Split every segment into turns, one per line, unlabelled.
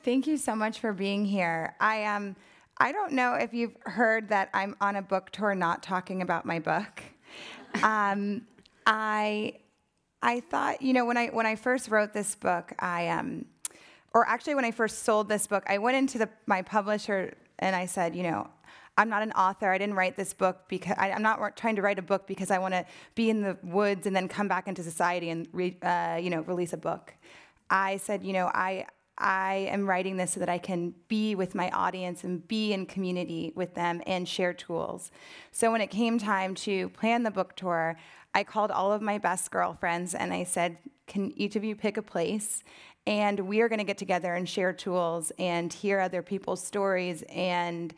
Thank you so much for being here. I don't know if you've heard that I'm on a book tour not talking about my book. Um, I I thought, when I first wrote this book, or actually when I first sold this book, I went into my publisher and I said, I'm not an author. I didn't write this book because I'm not trying to write a book because I want to be in the woods and then come back into society and release a book. I said, I am writing this so that I can be with my audience and be in community with them and share tools. So when it came time to plan the book tour, I called all of my best girlfriends and I said, can each of you pick a place? And we are going to get together and share tools and hear other people's stories and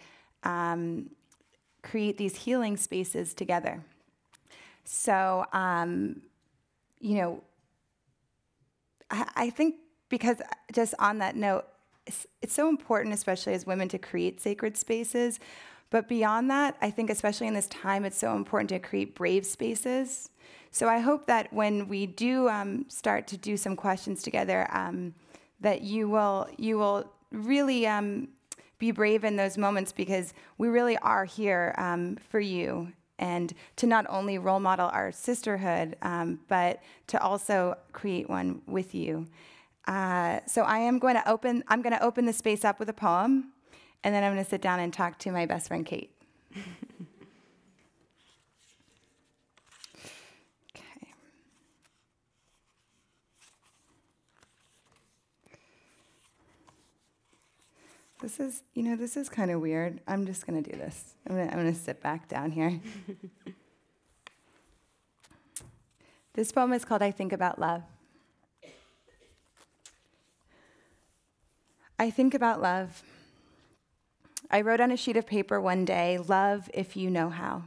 create these healing spaces together. So, I think because just on that note, it's so important, especially as women, to create sacred spaces. But beyond that, I think especially in this time, it's so important to create brave spaces. So I hope that when we do start to do some questions together, that you will really be brave in those moments, because we really are here for you, and to not only role model our sisterhood, but to also create one with you. So I'm going to open the space up with a poem, and then I'm going to sit down and talk to my best friend, Kate. Okay. This is kind of weird. I'm just going to do this. I'm going to sit back down here. This poem is called I Think About Love. I think about love. I wrote on a sheet of paper one day, love if you know how.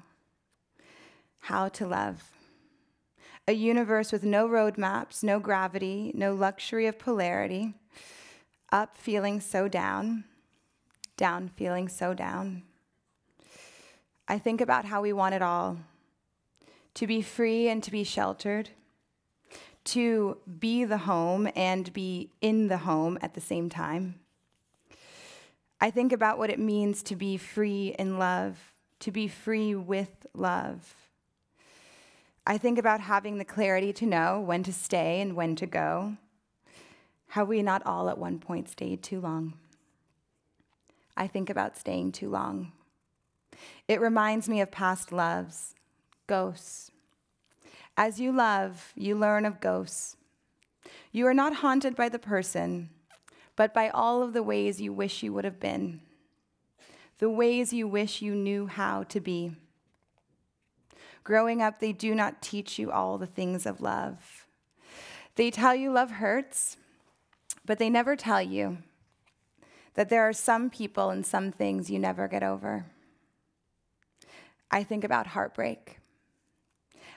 How to love. A universe with no roadmaps, no gravity, no luxury of polarity. Up feeling so down, down feeling so down. I think about how we want it all. To be free and to be sheltered. To be the home and be in the home at the same time. I think about what it means to be free in love, to be free with love. I think about having the clarity to know when to stay and when to go, how we not all at one point stayed too long. I think about staying too long. It reminds me of past loves, ghosts. As you love, you learn of ghosts. You are not haunted by the person, but by all of the ways you wish you would have been, the ways you wish you knew how to be. Growing up, they do not teach you all the things of love. They tell you love hurts, but they never tell you that there are some people and some things you never get over. I think about heartbreak.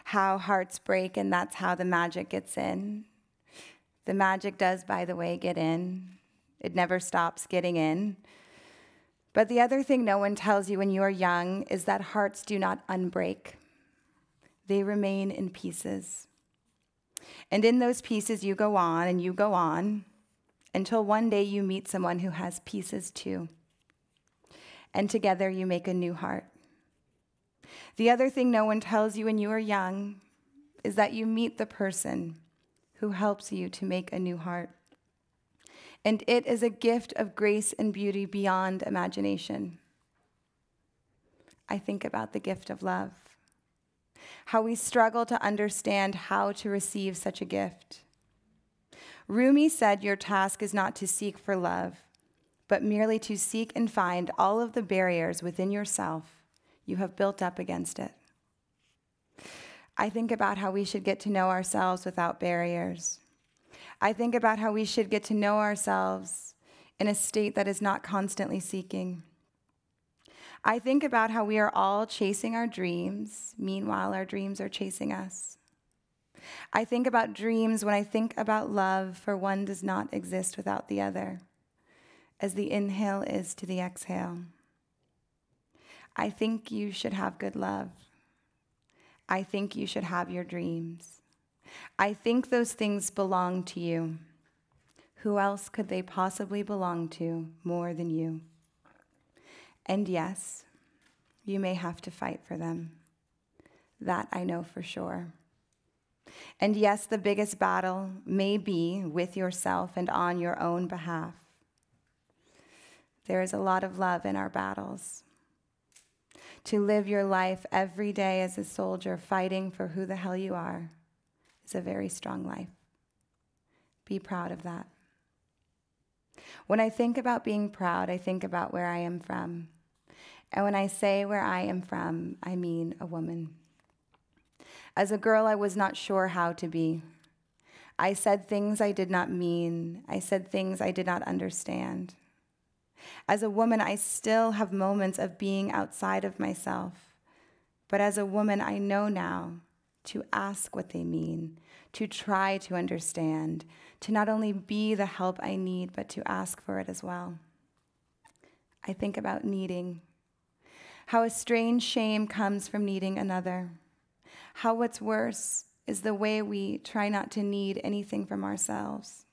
How hearts break, and that's how the magic gets in. The magic does, by the way, get in. It never stops getting in. But the other thing no one tells you when you are young is that hearts do not unbreak. They remain in pieces. And in those pieces, you go on and you go on until one day you meet someone who has pieces too. And together you make a new heart. The other thing no one tells you when you are young is that you meet the person who helps you to make a new heart. And it is a gift of grace and beauty beyond imagination. I think about the gift of love, how we struggle to understand how to receive such a gift. Rumi said your task is not to seek for love, but merely to seek and find all of the barriers within yourself you have built up against it. I think about how we should get to know ourselves without barriers. I think about how we should get to know ourselves in a state that is not constantly seeking. I think about how we are all chasing our dreams, meanwhile our dreams are chasing us. I think about dreams when I think about love, for one does not exist without the other, as the inhale is to the exhale. I think you should have good love. I think you should have your dreams. I think those things belong to you. Who else could they possibly belong to more than you? And yes, you may have to fight for them. That I know for sure. And yes, the biggest battle may be with yourself and on your own behalf. There is a lot of love in our battles. To live your life every day as a soldier fighting for who the hell you are is a very strong life. Be proud of that. When I think about being proud, I think about where I am from. And when I say where I am from, I mean a woman. As a girl, I was not sure how to be. I said things I did not mean. I said things I did not understand. As a woman, I still have moments of being outside of myself. But as a woman, I know now to ask what they mean, to try to understand, to not only be the help I need, but to ask for it as well. I think about needing, how a strange shame comes from needing another, how what's worse is the way we try not to need anything from ourselves,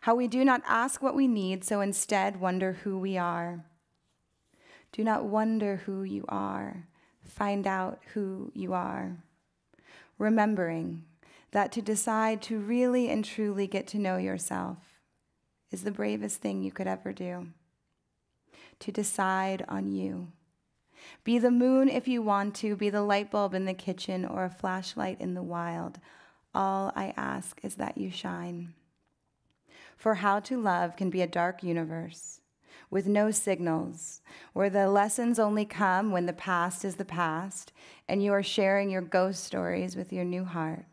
how we do not ask what we need, so instead wonder who we are. Do not wonder who you are. Find out who you are. Remembering that to decide to really and truly get to know yourself is the bravest thing you could ever do. To decide on you. Be the moon if you want to, be the light bulb in the kitchen or a flashlight in the wild. All I ask is that you shine. For how to love can be a dark universe with no signals, where the lessons only come when the past is the past and you are sharing your ghost stories with your new heart.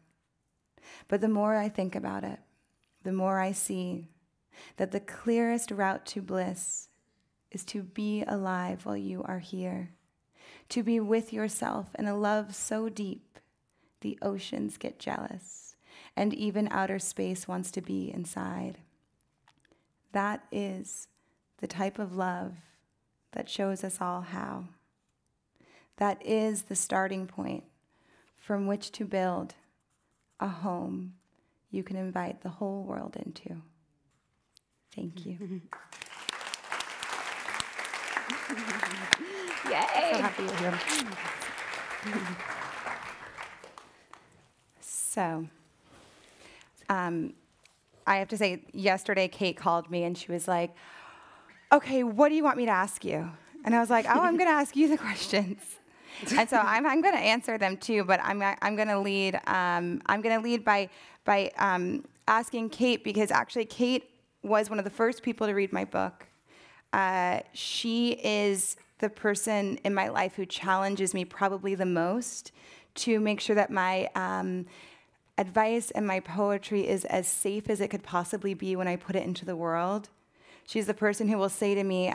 But the more I think about it, the more I see that the clearest route to bliss is to be alive while you are here, to be with yourself in a love so deep the oceans get jealous and even outer space wants to be inside. That is the type of love that shows us all how. That is the starting point from which to build a home you can invite the whole world into. Thank you.
Yay!
So happy you're here. So, I have to say, yesterday Kate called me and she was like, okay, what do you want me to ask you? And I was like, oh, I'm going to ask you the questions. And so I'm going to answer them too, but I'm going to lead. I'm going to lead by asking Kate, because actually Kate was one of the first people to read my book. She is the person in my life who challenges me probably the most to make sure that my advice and my poetry is as safe as it could possibly be when I put it into the world. She's the person who will say to me,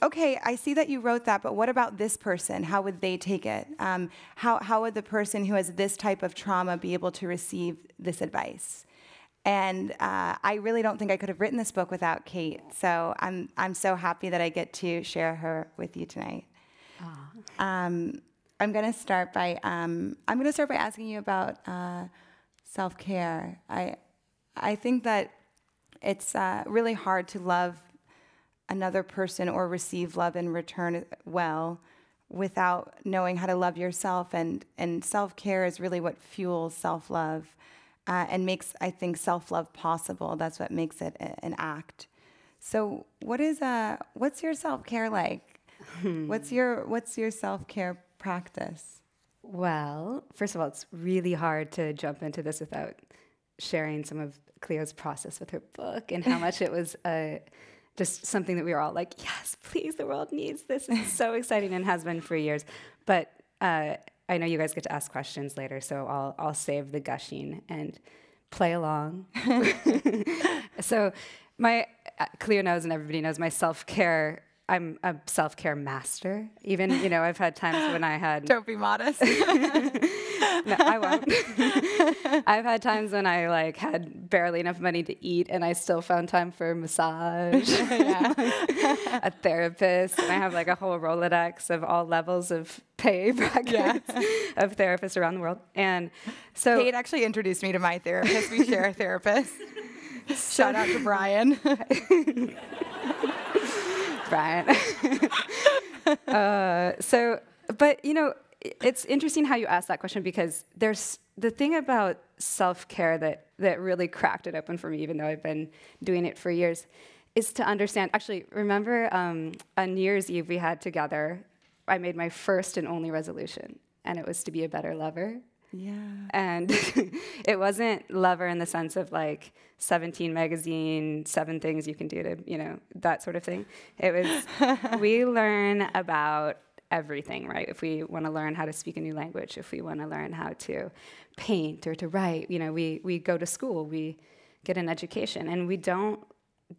okay, I see that you wrote that, but what about this person? How would they take it? How would the person who has this type of trauma be able to receive this advice? And I really don't think I could have written this book without Kate. So I'm so happy that I get to share her with you tonight. I'm going to start by asking you about self-care. I think that it's really hard to love another person or receive love in return well without knowing how to love yourself. And self-care is really what fuels self-love and makes, I think, self-love possible. That's what makes it an act. So what's your self-care like? What's your self-care practice?
Well, first of all, it's really hard to jump into this without sharing some of Cleo's process with her book and how much it was just something that we were all like, yes, please, the world needs this. It's so exciting and has been for years. But I know you guys get to ask questions later, so I'll save the gushing and play along. So Cleo knows and everybody knows my self-care. I'm a self-care master. Even, I've had times when I had...
Don't be modest.
No, I won't. I've had times when I like had barely enough money to eat, and I still found time for a massage, a therapist, and I have like a whole Rolodex of all levels of pay brackets of therapists around the world. And so
Kate actually introduced me to my therapist. We share a therapist. Shout out to Brian.
Brian. But you know, it's interesting how you asked that question, because there's the thing about self-care that really cracked it open for me, even though I've been doing it for years, is to understand. Actually, remember on New Year's Eve we had together, I made my first and only resolution, and it was to be a better lover.
Yeah.
And it wasn't lover in the sense of like 17 magazine, 7 things you can do to, you know, that sort of thing. It was, we learn about everything, right? If we want to learn how to speak a new language, if we want to learn how to paint or to write, you know, we go to school, we get an education, and we don't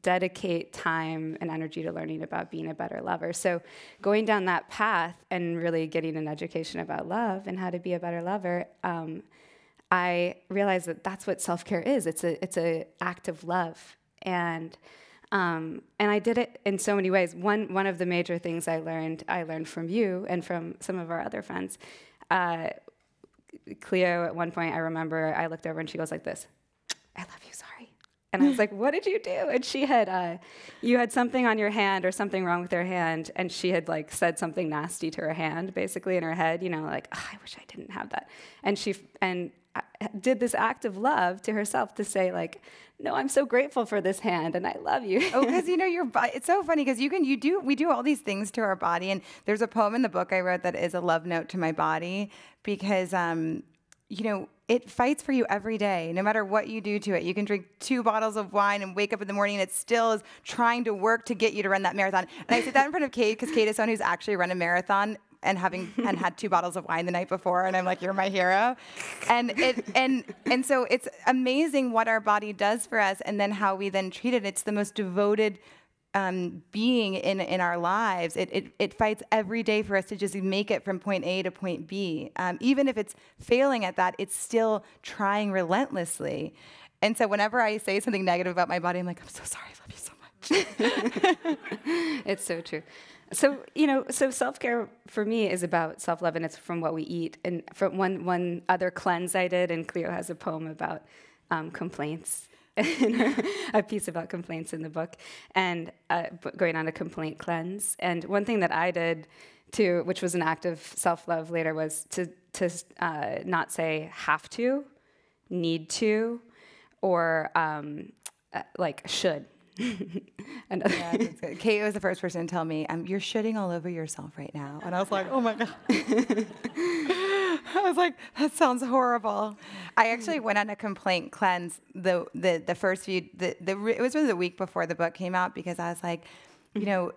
dedicate time and energy to learning about being a better lover. So going down that path and really getting an education about love and how to be a better lover, I realized that that's what self-care is. It's a act of love. And I did it in so many ways. One of the major things I learned from you and from some of our other friends. Cleo, at one point, I remember I looked over and she goes like this, "I love you, sorry." And I was like, "What did you do?" And she had, you had something on your hand or something wrong with her hand, and she had like said something nasty to her hand, basically in her head, you know, like, "Oh, I wish I didn't have that." And she did this act of love to herself to say like, "No, I'm so grateful for this hand, and I love you."
Oh, because you know it's so funny because we do all these things to our body, and there's a poem in the book I wrote that is a love note to my body because you know, it fights for you every day, no matter what you do to it. You can drink 2 bottles of wine and wake up in the morning, and it still is trying to work to get you to run that marathon. And I said that in front of Kate because Kate is someone who's actually run a marathon and had 2 bottles of wine the night before, and I'm like, "You're my hero." And so it's amazing what our body does for us, and then how we then treat it. It's the most devoted being in our lives. It fights every day for us to just make it from point A to point B. Even if it's failing at that, it's still trying relentlessly. And so whenever I say something negative about my body, I'm like, "I'm so sorry, I love you so much."
It's so true. So, you know, so self-care for me is about self-love, and it's from what we eat. And from one other cleanse I did, and Cleo has a poem about complaints, a piece about complaints in the book, and going on a complaint cleanse. And one thing that I did too, which was an act of self-love later, was to not say have to, need to, or like should.
Yeah, that's good. Kate was the first person to tell me, "You're shitting all over yourself right now," and I was like, "Oh my God." I was like, "That sounds horrible." I actually went on a complaint cleanse the first few. It was really the week before the book came out because I was like, you know,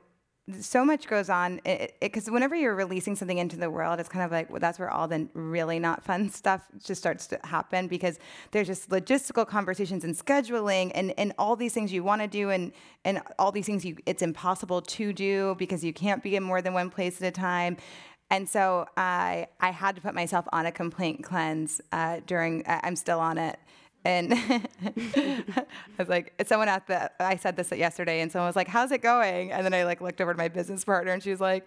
so much goes on because whenever you're releasing something into the world, it's kind of like, well, that's where all the really not fun stuff just starts to happen because there's just logistical conversations and scheduling and all these things you want to do and all these things it's impossible to do because you can't be in more than one place at a time. And so I had to put myself on a complaint cleanse I'm still on it. And I was like, someone I said this yesterday, and someone was like, "How's it going?" And then I like looked over to my business partner, and she was like,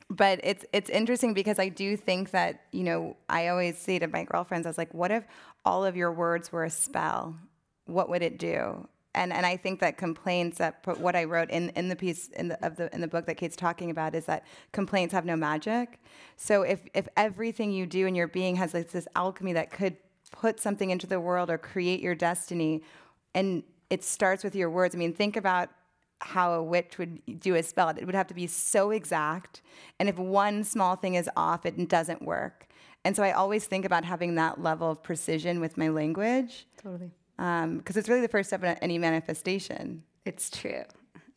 but it's interesting because I do think that, you know, I always say to my girlfriends, I was like, what if all of your words were a spell? What would it do? And I think that complaints, what I wrote in the piece in the book that Kate's talking about is that complaints have no magic. So if everything you do in your being has like this alchemy that could put something into the world or create your destiny, and it starts with your words. I mean, think about how a witch would do a spell. It would have to be so exact, and if one small thing is off, it doesn't work. And so I always think about having that level of precision with my language.
Totally.
Because it's really the first step in any manifestation.
It's true.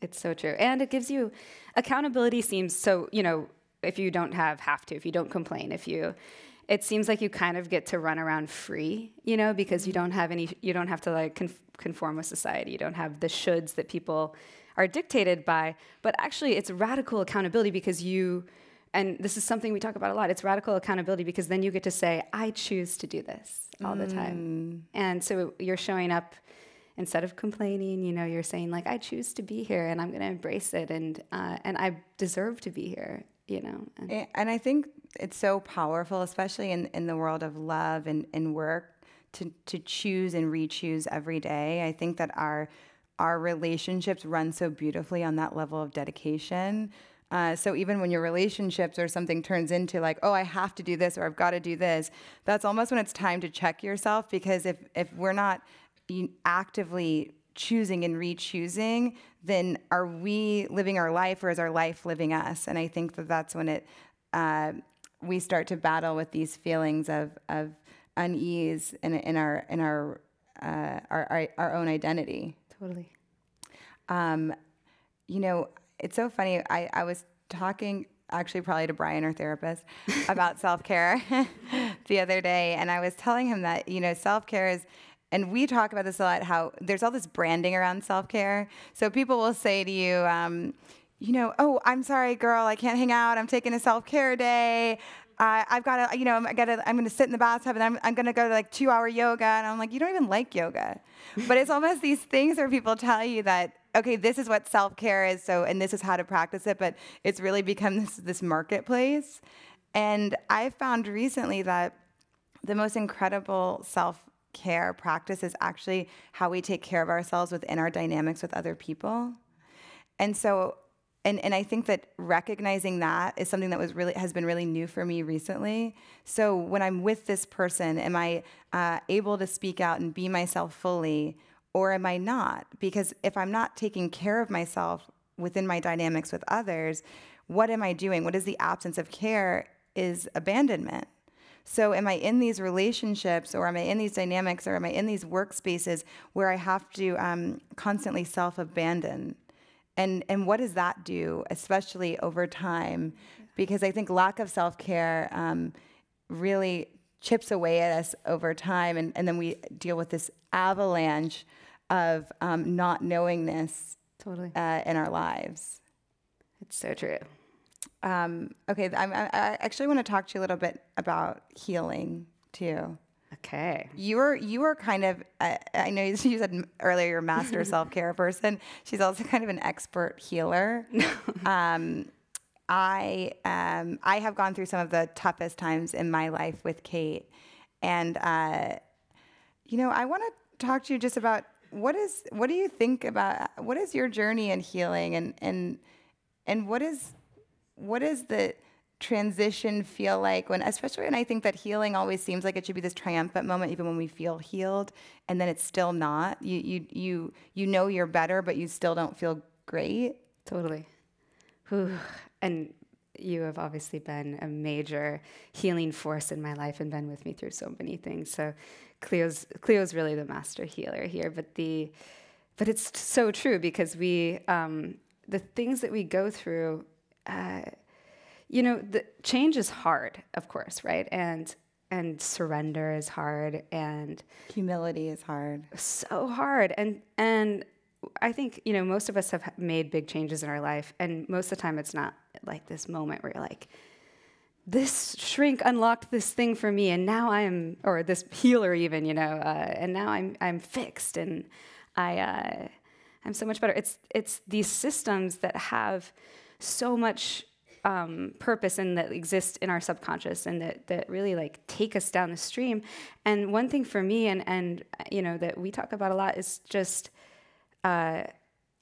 It's so true. And it gives you, accountability seems so, you know, if you don't have to, if you don't complain, it seems like you kind of get to run around free, you know, because you don't have to like conform with society. You don't have the shoulds that people are dictated by. But actually it's radical accountability because you and this is something we talk about a lot. It's radical accountability, because then you get to say, I choose to do this all the time. And so you're showing up instead of complaining, you're saying like, I choose to be here and I'm going to embrace it. And I deserve to be here,
And I think it's so powerful, especially in the world of love and work, to choose and re-choose every day. I think that our relationships run so beautifully on that level of dedication. So even when your relationships or something turns into like, oh, I have to do this or I've got to do this, that's almost when it's time to check yourself, because if we're not actively choosing and re-choosing, then are we living our life or is our life living us? And I think that's when we start to battle with these feelings of unease in our own identity.
Totally.
It's so funny. I was talking actually probably to Brian, our therapist, about self-care the other day. And I was telling him that, self-care is, and we talk about this a lot, how there's all this branding around self-care. So people will say to you, oh, I'm sorry, girl, I can't hang out. I'm taking a self-care day. I've got to, I'm going to sit in the bathtub and I'm going to go to like 2-hour yoga. And I'm like, you don't even like yoga. But it's almost these things where people tell you that, okay, this is what self-care is. So, and this is how to practice it. But it's really become this marketplace. And I found recently that the most incredible self-care practice is actually how we take care of ourselves within our dynamics with other people. And so, and I think that recognizing that is something that has been really new for me recently. So when I'm with this person, am I able to speak out and be myself fully, or am I not? Because if I'm not taking care of myself within my dynamics with others, what am I doing? What is the absence of care? Is abandonment. So am I in these relationships, or am I in these dynamics, or am I in these workspaces where I have to constantly self-abandon? And what does that do, especially over time? Because I think lack of self-care really chips away at us over time, and then we deal with this avalanche of not knowingness
Totally.
In our lives.
It's so true.
Okay, I actually want to talk to you a little bit about healing too.
Okay.
You were kind of, I know you said earlier you're a master self-care person. She's also kind of an expert healer. I have gone through some of the toughest times in my life with Kate. And, I want to talk to you just about what do you think about, what is your journey in healing, and what is the transition feel like especially when I think that healing always seems like it should be this triumphant moment, even when we feel healed, and then it's still not. You know you're better, but you still don't feel great.
Totally. Whew. And you have obviously been a major healing force in my life and been with me through so many things. So Cleo's really the master healer here, but it's so true, because the things that we go through, the change is hard, of course, right? And surrender is hard, and
humility is hard.
So hard. And I think, most of us have made big changes in our life, and most of the time it's not like this moment where you're like, this shrink unlocked this thing for me, and now or this healer even, and now I'm fixed, and I'm so much better. It's these systems that have so much purpose and that exist in our subconscious, and that really like take us down the stream. And one thing for me, and that we talk about a lot, is just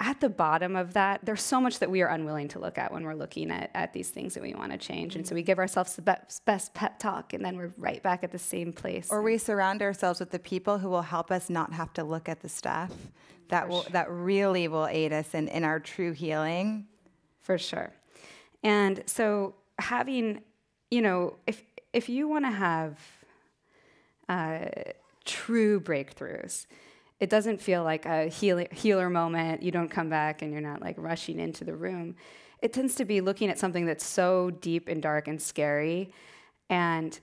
at the bottom of that, there's so much that we are unwilling to look at when we're looking at these things that we want to change. And so we give ourselves the best pep talk, and then we're right back at the same place.
Or we surround ourselves with the people who will help us not have to look at the stuff that really will aid us in our true healing.
For sure. And so having, if you want to have true breakthroughs, it doesn't feel like a healer moment. You don't come back and you're not like rushing into the room. It tends to be looking at something that's so deep and dark and scary. And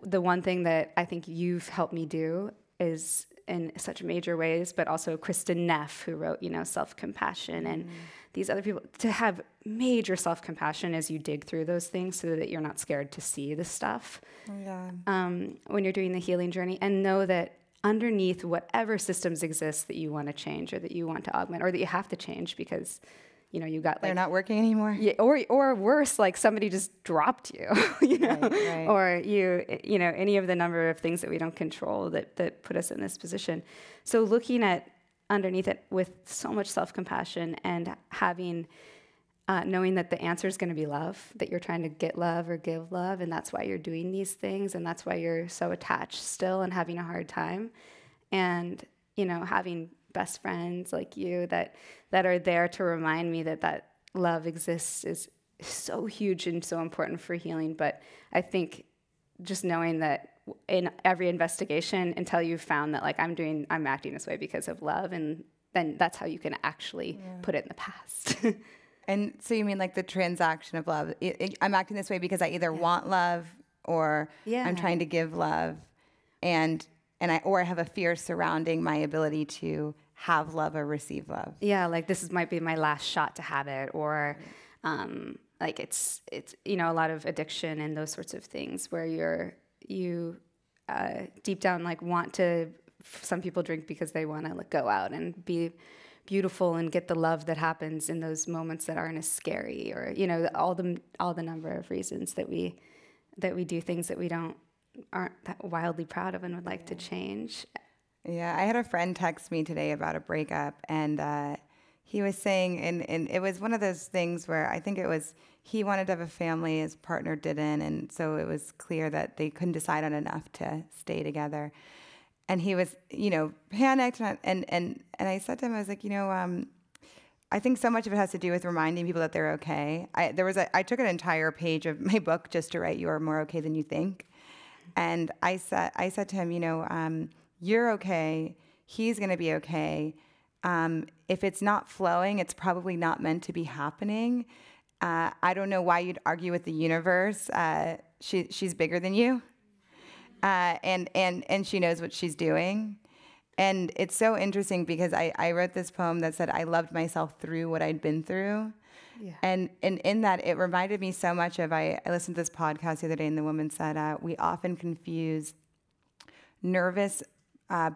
the one thing that I think you've helped me do is, in such major ways, but also Kristin Neff, who wrote, Self-Compassion, and these other people, to have major self-compassion as you dig through those things so that you're not scared to see the stuff when you're doing the healing journey, and know that underneath whatever systems exist that you want to change or that you want to augment or that you have to change because, you know, you got like...
They're not working anymore.
Yeah, or worse, like somebody just dropped you, you know,
right.
Or you know, any of the number of things that we don't control that put us in this position. So looking at underneath it with so much self-compassion and having, knowing that the answer is going to be love, that you're trying to get love or give love, and that's why you're doing these things, and that's why you're so attached still and having a hard time. And, you know, having best friends like you that are there to remind me that love exists is so huge and so important for healing. But I think just knowing that in every investigation, until you've found that like I'm acting this way because of love, and then that's how you can actually put it in the past.
And so you mean like the transaction of love? I'm acting this way because I either want love or I'm trying to give love, and I have a fear surrounding my ability to have love or receive love.
Yeah, like this might be my last shot to have it, or like it's you know, a lot of addiction and those sorts of things where you deep down like want to. Some people drink because they want to like go out and be beautiful and get the love that happens in those moments that aren't as scary, or you know, all the number of reasons that we do things that we aren't that wildly proud of and would like to change.
Yeah, I had a friend text me today about a breakup, and he was saying, and it was one of those things where I think it was he wanted to have a family, his partner didn't, and so it was clear that they couldn't decide on enough to stay together. And he was, you know, panicked, and I said to him, I was like, you know, I think so much of it has to do with reminding people that they're okay. I took an entire page of my book just to write, "You are more okay than you think," and I said to him, you know, you're okay. He's going to be okay. If it's not flowing, it's probably not meant to be happening. I don't know why you'd argue with the universe. She's bigger than you. And she knows what she's doing. And it's so interesting because I wrote this poem that said, I loved myself through what I'd been through. Yeah. And in that, it reminded me so much of, I listened to this podcast the other day, and the woman said, we often confuse nervous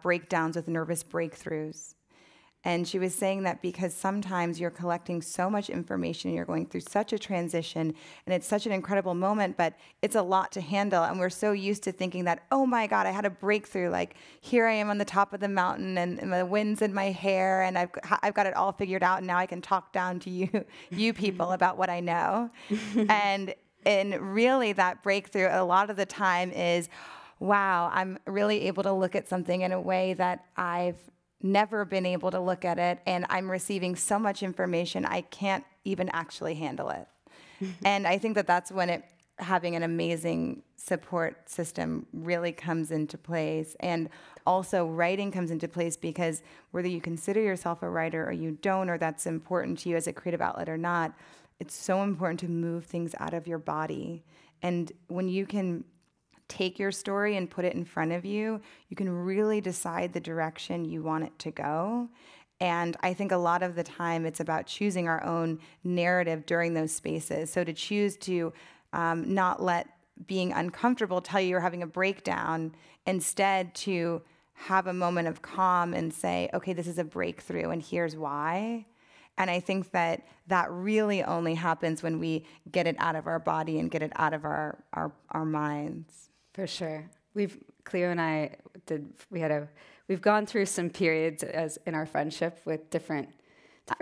breakdowns with nervous breakthroughs. And she was saying that because sometimes you're collecting so much information, you're going through such a transition, and it's such an incredible moment, but it's a lot to handle. And we're so used to thinking that, oh my God, I had a breakthrough. Like, here I am on the top of the mountain, and the wind's in my hair, and I've got it all figured out, and now I can talk down to you people about what I know. and really that breakthrough a lot of the time is, wow, I'm really able to look at something in a way that I've never been able to look at it, and I'm receiving so much information I can't even actually handle it. And I think that that's when having an amazing support system really comes into place. And also writing comes into place, because whether you consider yourself a writer or you don't, or that's important to you as a creative outlet or not, it's so important to move things out of your body. And when you can take your story and put it in front of you, you can really decide the direction you want it to go. And I think a lot of the time it's about choosing our own narrative during those spaces. So to choose to not let being uncomfortable tell you you're having a breakdown, instead to have a moment of calm and say, okay, this is a breakthrough and here's why. And I think that really only happens when we get it out of our body and get it out of our minds.
For sure. Cleo and I we've gone through some periods as in our friendship with different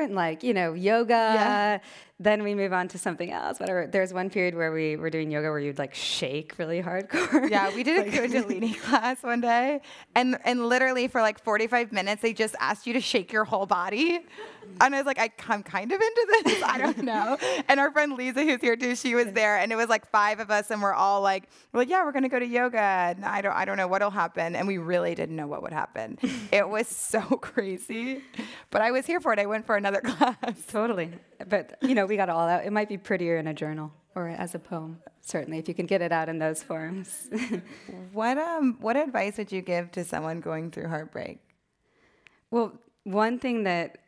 like, you know, yoga. Yeah. Then we move on to something else, whatever. There's one period where we were doing yoga where you'd like shake really hardcore.
Yeah, we did a Kundalini class one day, and literally for like 45 minutes, they just asked you to shake your whole body. And I was like, I'm kind of into this. I don't know. And our friend Lisa, who's here too, she was there, and it was like 5 of us, and we're like, yeah, we're gonna go to yoga. And I don't know what'll happen, and we really didn't know what would happen. It was so crazy, but I was here for it. I went for another class.
Totally. But you know, we got it all out. It might be prettier in a journal or as a poem, certainly, if you can get it out in those forms.
What advice would you give to someone going through heartbreak?
Well, one thing that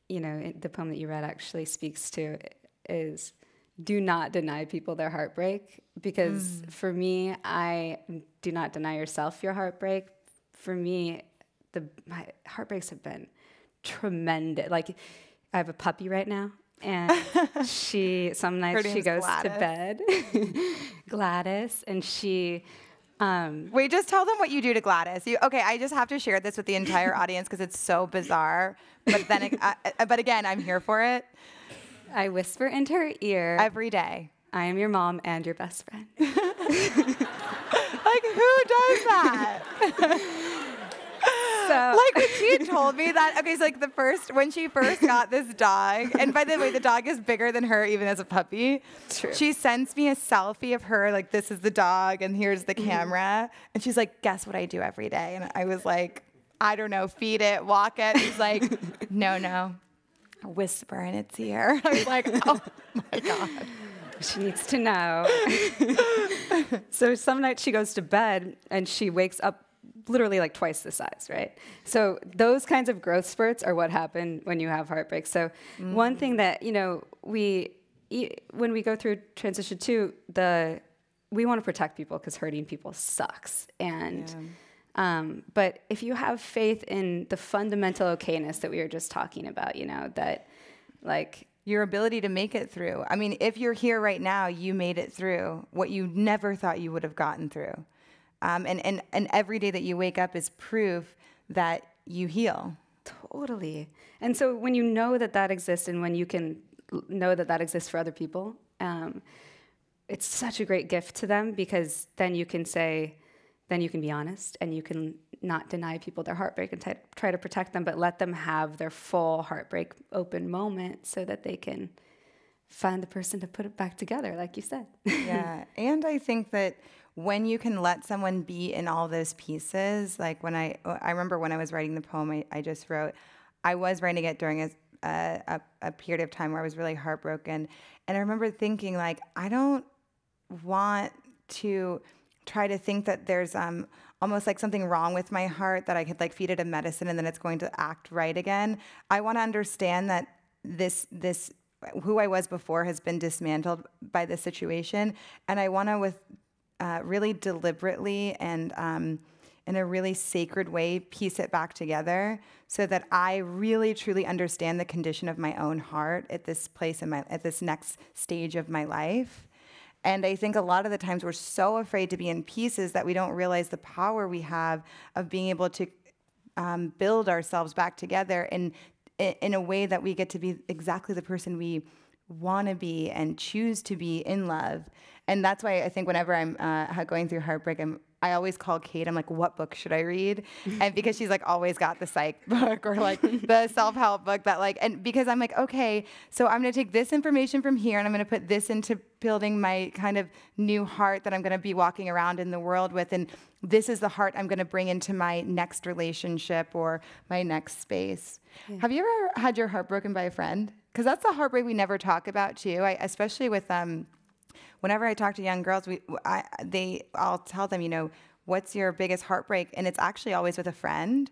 the poem that you read actually speaks to is do not deny people their heartbreak, because for me, I do not deny yourself your heartbreak. For me, my heartbreaks have been tremendous. Like, I have a puppy right now, and some nights she goes to bed, Gladys, and she.
Wait, just tell them what you do to Gladys. Okay, I just have to share this with the entire audience because it's so bizarre. But then, but again, I'm here for it.
I whisper into her ear
every day,
"I am your mom and your best friend."
Like, who does that? So, like, when she told me that, okay, so like when she first got this dog, and by the way, the dog is bigger than her even as a puppy.
True.
She sends me a selfie of her, like, this is the dog, and here's the camera. And she's like, guess what I do every day? And I was like, I don't know, feed it, walk it. She's like, no, whisper in its ear. I was like, oh my God.
She needs to know. So some nights she goes to bed and she wakes up literally like twice the size, right? So those kinds of growth spurts are what happen when you have heartbreak. So one thing that, when we go through transition too, we want to protect people because hurting people sucks. And but if you have faith in the fundamental okayness that we were just talking about, that like
your ability to make it through. I mean, if you're here right now, you made it through what you never thought you would have gotten through. And every day that you wake up is proof that you heal.
Totally. And so when you know that exists, and when you can know that exists for other people, it's such a great gift to them, because then you can be honest, and you can not deny people their heartbreak and try to protect them, but let them have their full heartbreak open moment so that they can find the person to put it back together, like you said.
Yeah. And I think that when you can let someone be in all those pieces, like when I remember when I was writing the poem I just wrote, I was writing it during a period of time where I was really heartbroken. And I remember thinking, like, I don't want to try to think that there's almost like something wrong with my heart, that I could like feed it a medicine and then it's going to act right again. I want to understand that this who I was before has been dismantled by this situation, and I want to really deliberately and in a really sacred way piece it back together, so that I really truly understand the condition of my own heart at this place at this next stage of my life. And I think a lot of the times we're so afraid to be in pieces that we don't realize the power we have of being able to build ourselves back together in a way that we get to be exactly the person we want to be and choose to be in love. And that's why I think whenever I'm going through heartbreak, I always call Kate. I'm like, what book should I read? And because she's like always got the psych book or like the self-help book that like, and because I'm like, okay, so I'm going to take this information from here and I'm going to put this into building my kind of new heart that I'm going to be walking around in the world with. And this is the heart I'm going to bring into my next relationship or my next space. Yeah. Have you ever had your heart broken by a friend? Because that's the heartbreak we never talk about too. Especially with whenever I talk to young girls, I'll tell them, what's your biggest heartbreak? And it's actually always with a friend.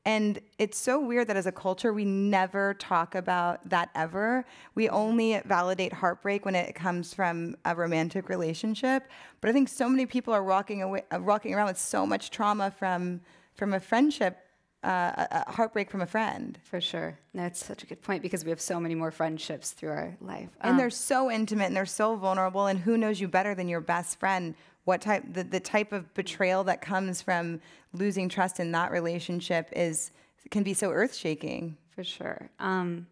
And it's so weird that as a culture, we never talk about that ever. We only validate heartbreak when it comes from a romantic relationship. But I think so many people are walking around with so much trauma from a friendship, a heartbreak from a friend.
For sure. That's such a good point, because we have so many more friendships through our life.
And they're so intimate and they're so vulnerable, and who knows you better than your best friend? What type, the type of betrayal that comes from losing trust in that relationship can be so earth-shaking.
For sure. I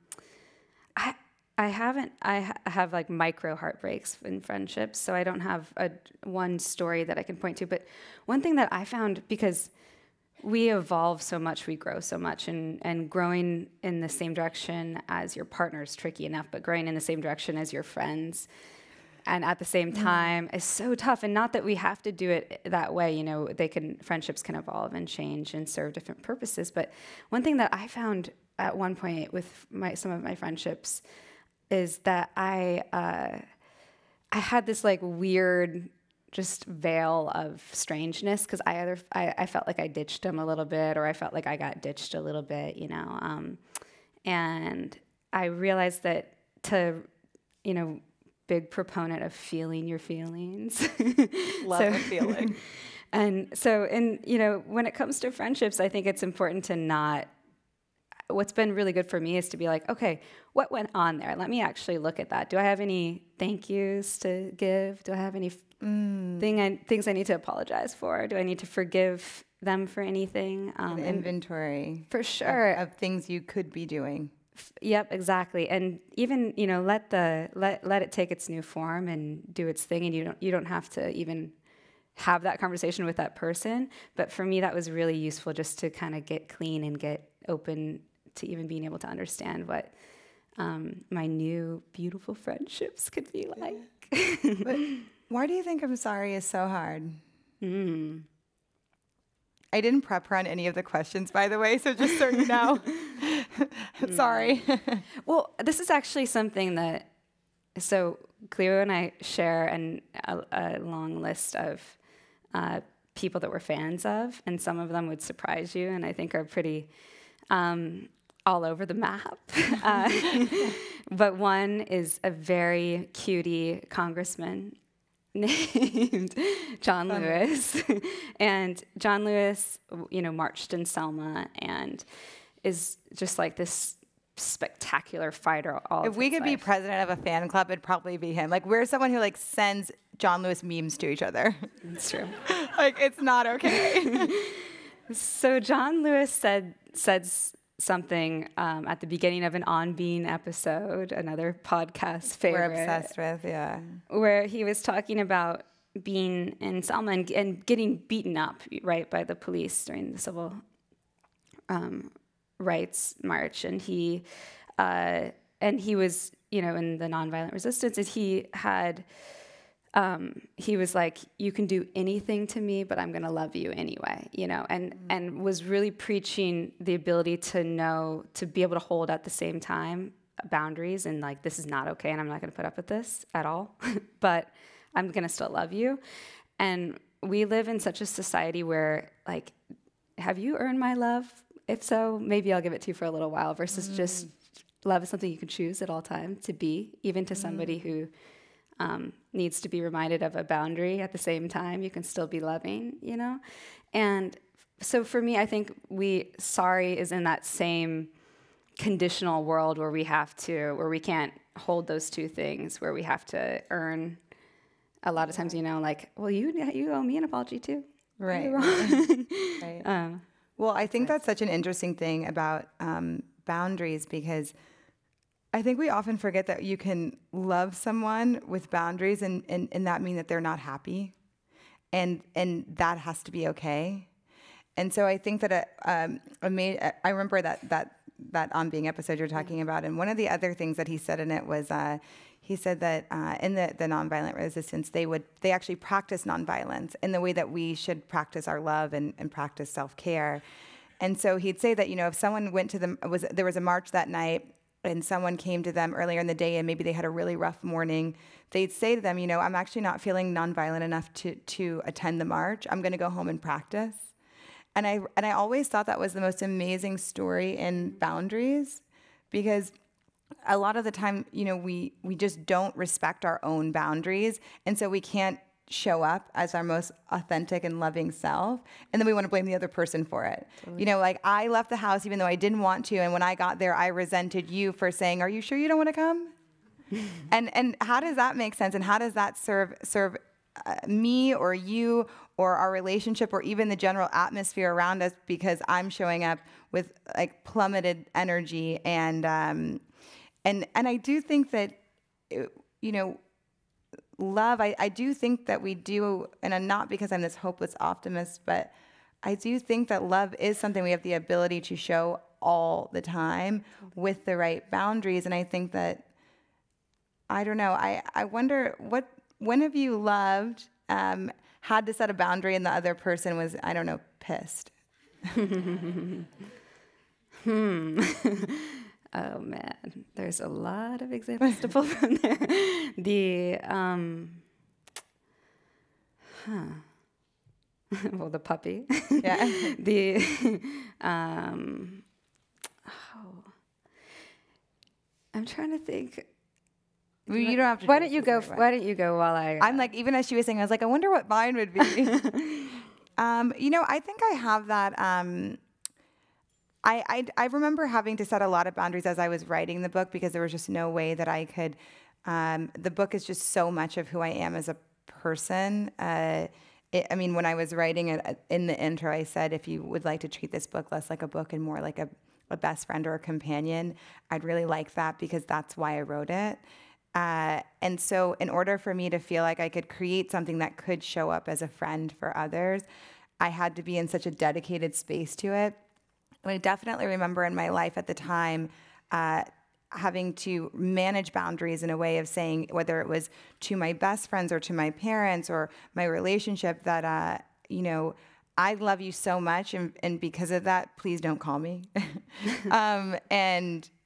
have like micro heartbreaks in friendships, so I don't have one story that I can point to. But one thing that I found, because we evolve so much, we grow so much, and growing in the same direction as your partner is tricky enough, but growing in the same direction as your friends and at the same time is so tough. And not that we have to do it that way, friendships can evolve and change and serve different purposes. But one thing that I found at one point with some of my friendships is that I had this like weird just veil of strangeness, because I felt like I ditched him a little bit, or I felt like I got ditched a little bit, and I realized that big proponent of feeling your feelings.
Love a feeling.
And so, when it comes to friendships, I think it's important to not. What's been really good for me is to be like, okay, what went on there? Let me actually look at that. Do I have any thank yous to give? Do I have any things I need to apologize for? Do I need to forgive them for anything?
An inventory.
For sure.
Of things you could be doing.
Yep, exactly. And even, let it take its new form and do its thing, and you don't have to even have that conversation with that person. But for me, that was really useful, just to kind of get clean and get open to even being able to understand what my new beautiful friendships could be like.
But why do you think I'm sorry is so hard? I didn't prep her on any of the questions, by the way, so just so you know. Sorry.
Well, this is actually something that, so Cleo and I share a long list of people that we're fans of, and some of them would surprise you, and I think are pretty all over the map. But one is a very cutie congressman named John Lewis. And John Lewis, marched in Selma and is just like this spectacular fighter.
If we could be president of a fan club, it'd probably be him. Like, we're someone who sends John Lewis memes to each other.
That's true.
It's not okay.
So John Lewis said something at the beginning of an On Being episode, another podcast favorite.
We're obsessed with, yeah.
Where he was talking about being in Selma and getting beaten up, right, by the police during the civil rights march, and he was, in the nonviolent resistance, and he was like, you can do anything to me, but I'm going to love you anyway, and was really preaching the ability to be able to hold at the same time boundaries, and this is not okay, and I'm not going to put up with this at all, but I'm going to still love you. And we live in such a society where, have you earned my love? If so, maybe I'll give it to you for a little while, versus just love is something you can choose at all times to be, even to somebody who needs to be reminded of a boundary at the same time. You can still be loving, And so for me, I think sorry is in that same conditional world where we can't hold those two things, where we have to earn. A lot of times, well, you owe me an apology too.
Right. Right. Well, I think that's such an interesting thing about boundaries, because I think we often forget that you can love someone with boundaries and that mean that they're not happy, and that has to be okay. And so I think that I remember that On Being episode you're talking about, and one of the other things that he said in it was he said that in the nonviolent resistance, they actually practice nonviolence in the way that we should practice our love and practice self-care. And so he'd say that, if someone went to there was a march that night, and someone came to them earlier in the day and maybe they had a really rough morning, they'd say to them, I'm actually not feeling nonviolent enough to attend the march. I'm going to go home and practice. And I always thought that was the most amazing story in boundaries, because a lot of the time, we just don't respect our own boundaries, and so we can't show up as our most authentic and loving self, and then we want to blame the other person for it. Totally. I left the house even though I didn't want to, and when I got there, I resented you for saying, "Are you sure you don't want to come?" and how does that make sense? And how does that serve me or you or our relationship or even the general atmosphere around us? Because I'm showing up with plummeted energy and I do think that, love, I do think that we do, and not because I'm this hopeless optimist, but I do think that love is something we have the ability to show all the time with the right boundaries. And I think that, I don't know, I wonder, when have you loved, had to set a boundary and the other person was, I don't know, pissed?
Oh man, there's a lot of examples to pull from there. Well, the puppy.
Yeah.
I'm trying to think.
Well, you don't have to.
Why don't you go? Why don't you go while I?
I'm like, even as she was saying, I was like, I wonder what mine would be. I think I have that. I remember having to set a lot of boundaries as I was writing the book because there was just no way that I could. The book is just so much of who I am as a person. When I was writing it in the intro, I said, if you would like to treat this book less like a book and more like a best friend or a companion, I'd really like that because that's why I wrote it. And so in order for me to feel like I could create something that could show up as a friend for others, I had to be in such a dedicated space to it. And I definitely remember in my life at the time having to manage boundaries in a way of saying, whether it was to my best friends or to my parents or my relationship, that, I love you so much. And because of that, please don't call me. And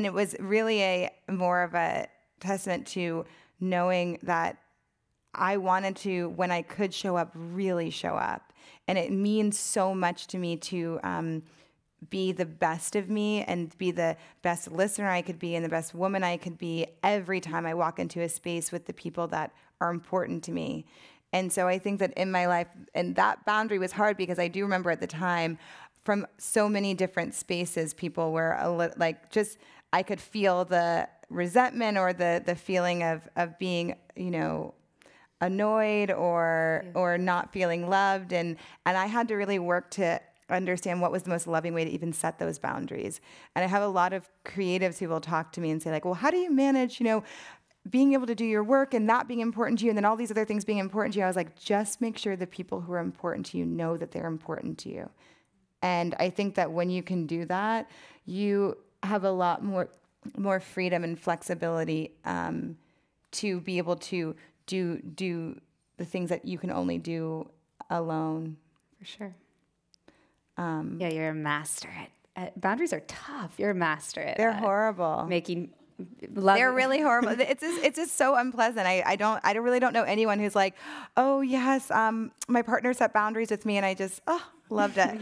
it was really more of a testament to knowing that I wanted to, when I could show up, really show up. And it means so much to me to be the best of me and be the best listener I could be and the best woman I could be every time I walk into a space with the people that are important to me. And so I think that in my life, and that boundary was hard because I do remember at the time from so many different spaces, people were I could feel the resentment or the feeling of being, annoyed or not feeling loved. And I had to really work to understand what was the most loving way to even set those boundaries. And I have a lot of creatives who will talk to me and say like, well, how do you manage, being able to do your work and that being important to you and then all these other things being important to you? I was like, just make sure the people who are important to you know that they're important to you. And I think that when you can do that, you have a lot more freedom and flexibility to be able to do the things that you can only do alone.
For sure. You're a master at boundaries are tough. You're a master at
They're horrible.
Making love.
They're really horrible. It's just so unpleasant. I really don't know anyone who's like, oh yes, my partner set boundaries with me and I just loved it.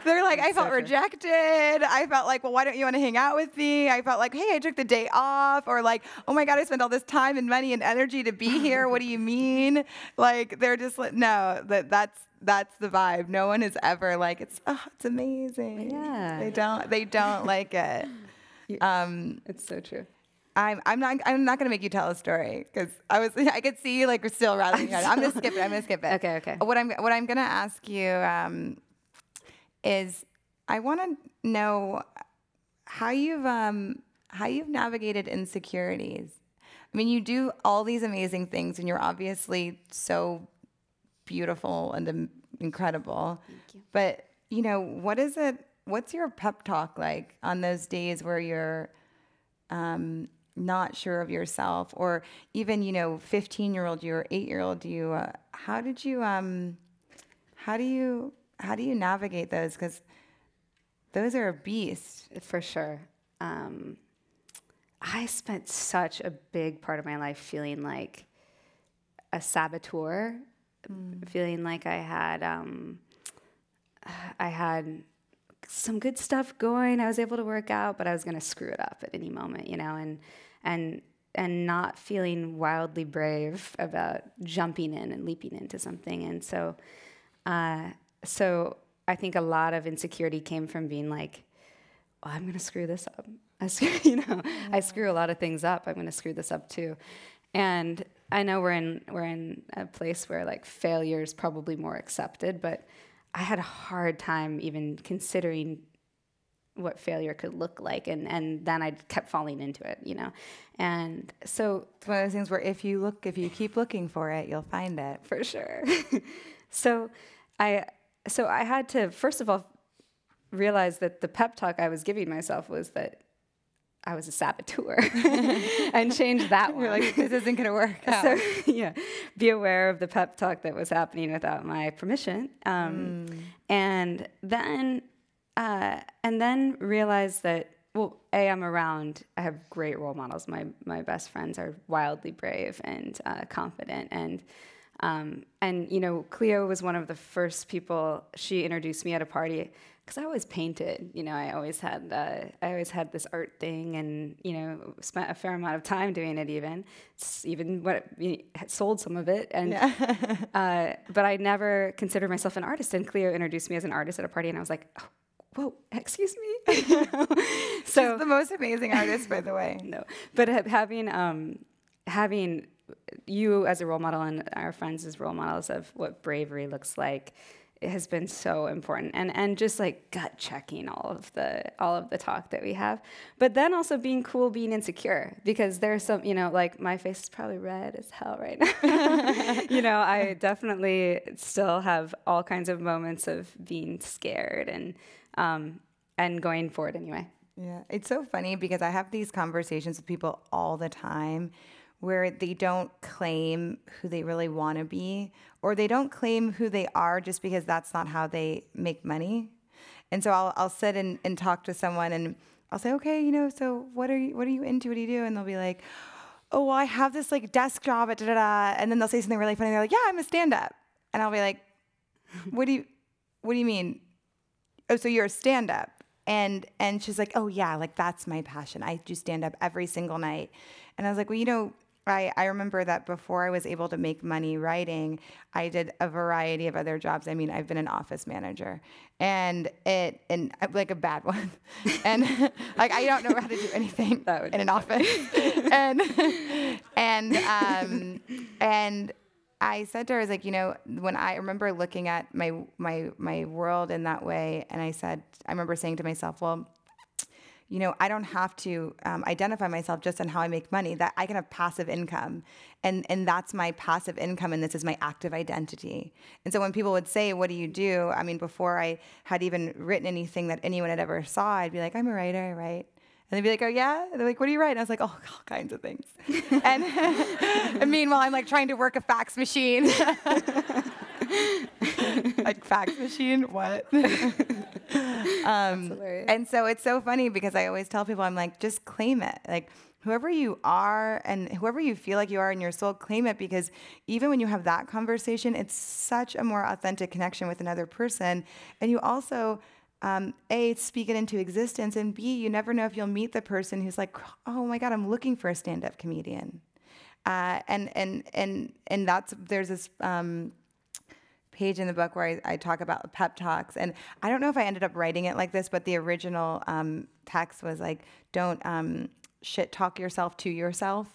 They're like, I felt rejected. I felt like, well, why don't you want to hang out with me? I felt like, hey, I took the day off. Or like, oh my God, I spent all this time and money and energy to be here. What do you mean? Like, they're just like, no, that's the vibe. No one is ever like, it's amazing.
Yeah.
They don't like it.
It's so true.
I'm not going to make you tell a story because I could see you like we're still rattling. I'm going to skip it.
Okay.
What I'm going to ask you is I want to know how you've navigated insecurities. I mean, you do all these amazing things, and you're obviously so beautiful and incredible.
Thank you.
But what is it? What's your pep talk like on those days where you're not sure of yourself, or even 15-year-old you or 8-year-old you? How do you navigate those? Because those are a beast.
For sure. I spent such a big part of my life feeling like a saboteur, feeling like I had some good stuff going. I was able to work out, but I was going to screw it up at any moment, and not feeling wildly brave about jumping in and leaping into something. And so I think a lot of insecurity came from being like, oh, I'm going to screw this up. I screw a lot of things up. I'm going to screw this up too. And I know we're in a place where like failure is probably more accepted, but I had a hard time even considering what failure could look like. And then I kept falling into it, And so
it's one of those things where if you keep looking for it, you'll find it.
For sure. So I had to, first of all, realize that the pep talk I was giving myself was that I was a saboteur and change that one.
You're like, this isn't going to work out.
So, be aware of the pep talk that was happening without my permission. And then realize that, well, I'm around, I have great role models. My best friends are wildly brave and confident. And Cleo was one of the first people. She introduced me at a party because I always painted, I always had this art thing, and spent a fair amount of time doing it. Sold some of it, and but I never considered myself an artist. And Cleo introduced me as an artist at a party, and I was like, oh, whoa, excuse me.
So she's the most amazing artist, by the way.
No, but having you as a role model and our friends as role models of what bravery looks like, it has been so important, and just like gut checking all of the talk that we have, but then also being cool, being insecure, because there's some, like my face is probably red as hell right now. I definitely still have all kinds of moments of being scared and going forward anyway.
Yeah, it's so funny because I have these conversations with people all the time where they don't claim who they really want to be, or they don't claim who they are just because that's not how they make money. And so I'll sit and talk to someone, and I'll say, okay, so what are you into? What do you do? And they'll be like, oh, well, I have this like desk job at da-da-da. And then they'll say something really funny. They're like, yeah, I'm a stand-up. And I'll be like, what do you mean? Oh, so you're a stand-up. And she's like, oh yeah, like that's my passion. I do stand-up every single night. And I was like, well, I remember that before I was able to make money writing, I did a variety of other jobs. I mean, I've been an office manager, and like a bad one, and like I don't know how to do anything in an office, and I said to her, I was like, when I remember looking at my world in that way, and I remember saying to myself, well, I don't have to identify myself just on how I make money, that I can have passive income. And that's my passive income, and this is my active identity. And so when people would say, what do you do? I mean, before I had even written anything that anyone had ever saw, I'd be like, I'm a writer, I write. And they'd be like, oh, yeah? And they're like, what do you write? And I was like, oh, all kinds of things. And meanwhile, I'm like trying to work a fax machine. Like fax machine? What? And so it's so funny because I always tell people, I'm like, just claim it. Like whoever you are and whoever you feel like you are in your soul, claim it, because even when you have that conversation, it's such a more authentic connection with another person. And you also, A, speak it into existence, and B, you never know if you'll meet the person who's like, oh my God, I'm looking for a stand-up comedian. And there's this page in the book where I talk about pep talks, and I don't know if I ended up writing it like this, but the original text was like, don't shit talk yourself to yourself.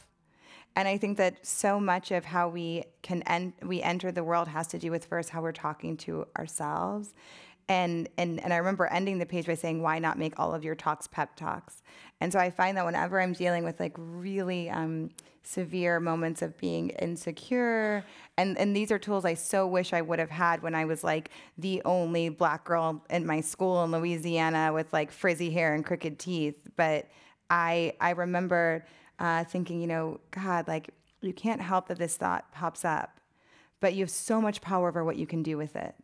And I think that so much of how we enter the world has to do with first how we're talking to ourselves. And I remember ending the page by saying, why not make all of your talks pep talks? And so I find that whenever I'm dealing with like really severe moments of being insecure, and these are tools I so wish I would have had when I was like the only Black girl in my school in Louisiana with like frizzy hair and crooked teeth. But I remember thinking, God, like you can't help that this thought pops up, but you have so much power over what you can do with it.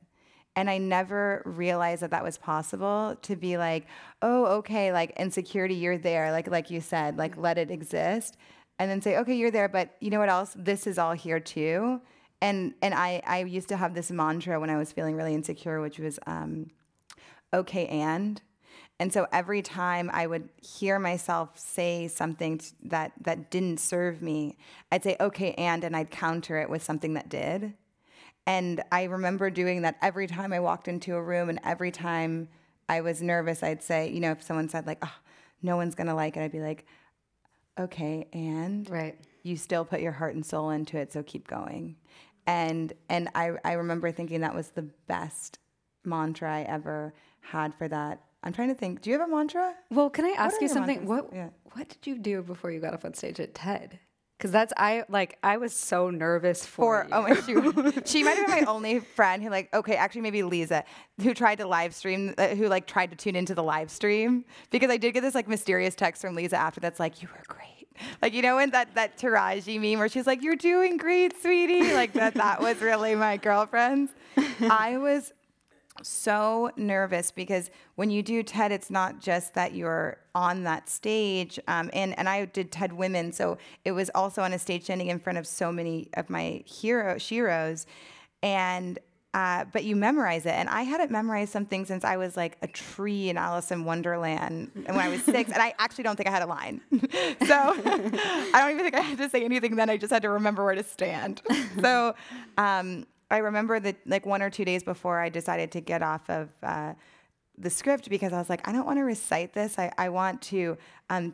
And I never realized that was possible, to be like, oh, okay, like insecurity, you're there, like you said, like let it exist, and then say, okay, you're there, but you know what else? This is all here too. And I used to have this mantra when I was feeling really insecure, which was, okay, and so every time I would hear myself say something that didn't serve me, I'd say, okay, and I'd counter it with something that did. And I remember doing that every time I walked into a room, and every time I was nervous, I'd say, if someone said like, oh, no one's going to like it, I'd be like, okay, and
right.
You still put your heart and soul into it, so keep going. And I remember thinking that was the best mantra I ever had for that. I'm trying to think, do you have a mantra?
Well, can I ask you something?
Mantras?
What did you do before you got up on stage at TED? Because I was so nervous for you.
Oh my, she might have been my only friend who actually maybe Lisa, who tried to live stream, who tried to tune into the live stream, because I did get this mysterious text from Lisa after that's like, you were great. And that Taraji meme where she's like, you're doing great, sweetie. That was really my girlfriend. I was so nervous because when you do TED, it's not just that you're on that stage. And I did TED Women, so it was also on a stage standing in front of so many of my sheroes. And but you memorize it. And I hadn't memorized something since I was like a tree in Alice in Wonderland, and when I was 6, and I actually don't think I had a line. So I don't even think I had to say anything then. I just had to remember where to stand. So I remember that like 1 or 2 days before I decided to get off of the script, because I was like, I don't want to recite this. I want to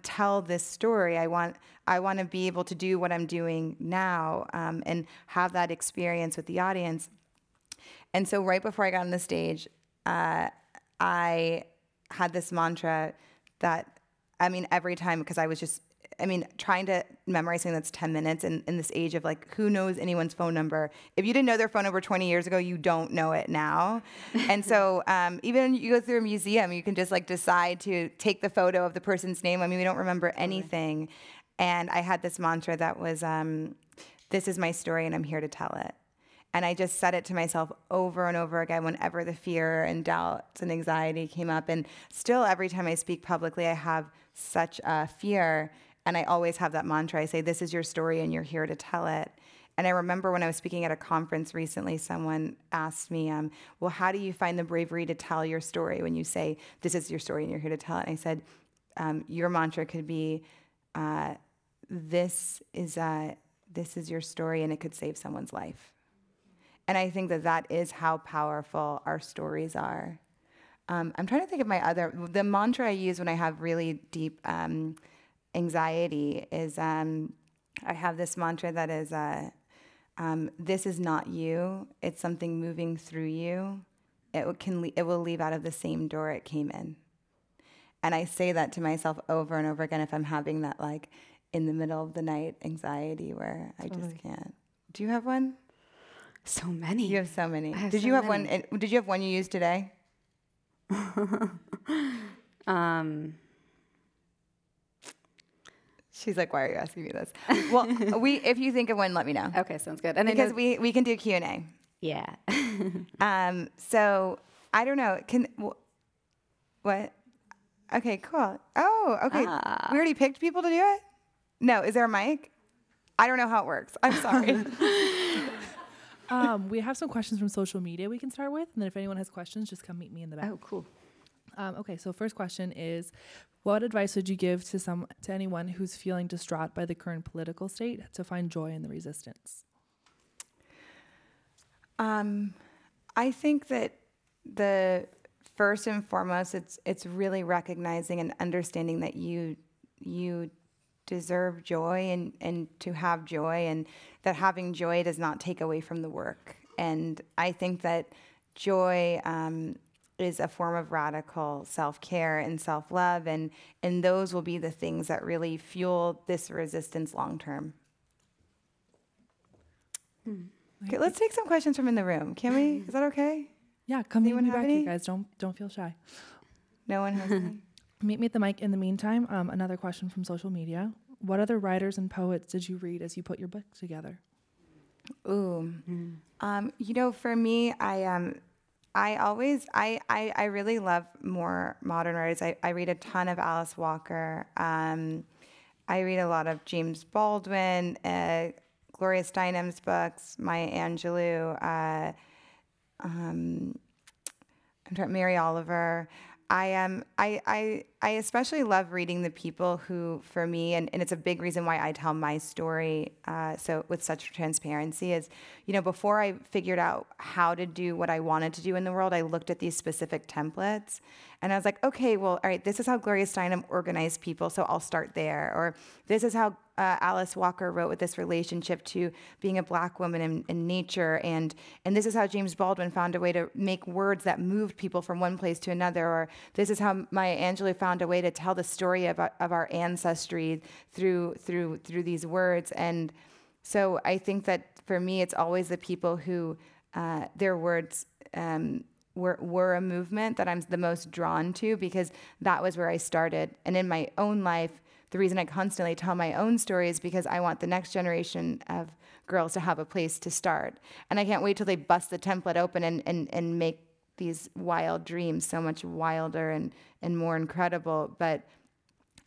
tell this story. I want to be able to do what I'm doing now and have that experience with the audience. And so right before I got on the stage, I had this mantra that, I mean, every time, because I was just, I mean, trying to memorize something that's 10 minutes in this age of like, who knows anyone's phone number? If you didn't know their phone number 20 years ago, you don't know it now. And so even you go through a museum, you can just like decide to take the photo of the person's name. I mean, we don't remember anything. And I had this mantra that was, this is my story and I'm here to tell it. And I just said it to myself over and over again whenever the fear and doubts and anxiety came up. And still, every time I speak publicly, I have such a fear. And I always have that mantra. I say, this is your story and you're here to tell it. And I remember when I was speaking at a conference recently, someone asked me, well, how do you find the bravery to tell your story when you say, this is your story and you're here to tell it? And I said, your mantra could be, this is your story and it could save someone's life. And I think that is how powerful our stories are. I'm trying to think of the mantra I use when I have really deep anxiety is, I have this mantra that is, this is not you. It's something moving through you. It will leave out of the same door it came in. And I say that to myself over and over again if I'm having that like in the middle of the night anxiety where I just can't. Do you have one?
So many.
You have so many. Did you have one you used today? She's like, why are you asking me this? Well, if you think of one, let me know.
Okay, sounds good. And
because we can do Q&A.
Yeah.
So I don't know. What? Okay, cool. Oh, okay. We already picked people to do it? No, is there a mic? I don't know how it works. I'm sorry.
We have some questions from social media we can start with. And then if anyone has questions, just come meet me in the back.
Oh, cool.
Okay, so first question is, what advice would you give to anyone who's feeling distraught by the current political state to find joy in the resistance?
I think that the first and foremost, it's really recognizing and understanding that you deserve joy and to have joy, and that having joy does not take away from the work. And I think that joy is a form of radical self-care and self-love, and those will be the things that really fuel this resistance long term. Okay, let's take some questions from in the room. Can we? Is that okay?
Yeah, come meet me back
any?
here, guys. Don't feel shy.
No one has any?
Meet me at the mic. In the meantime, another question from social media. What other writers and poets did you read as you put your book together?
Ooh. For me, I really love more modern writers. I read a ton of Alice Walker. I read a lot of James Baldwin, Gloria Steinem's books, Maya Angelou, Mary Oliver. I especially love reading the people who, for me, and it's a big reason why I tell my story so with such transparency, is, before I figured out how to do what I wanted to do in the world, I looked at these specific templates, and I was like, okay, well, all right, this is how Gloria Steinem organized people, so I'll start there. Or this is how Alice Walker wrote with this relationship to being a Black woman in nature, and this is how James Baldwin found a way to make words that moved people from one place to another. Or this is how Maya Angelou found a way to tell the story of our ancestry through these words. And so I think that for me, it's always the people who their words were a movement that I'm the most drawn to, because that was where I started. And in my own life, the reason I constantly tell my own story is because I want the next generation of girls to have a place to start. And I can't wait till they bust the template open and make these wild dreams so much wilder and more incredible. But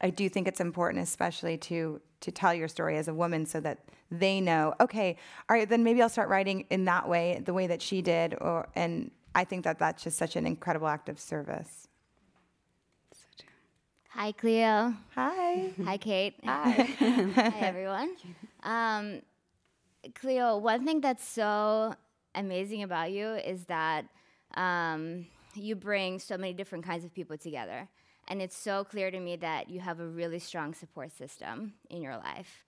I do think it's important, especially to to tell your story as a woman so that they know, okay, all right, then maybe I'll start writing in that way, the way that she did. And I think that that's just such an incredible act of service.
Hi, Cleo.
Hi.
Hi, Kate.
Hi.
Hi, everyone. Cleo, one thing that's so amazing about you is that you bring so many different kinds of people together. And it's so clear to me that you have a really strong support system in your life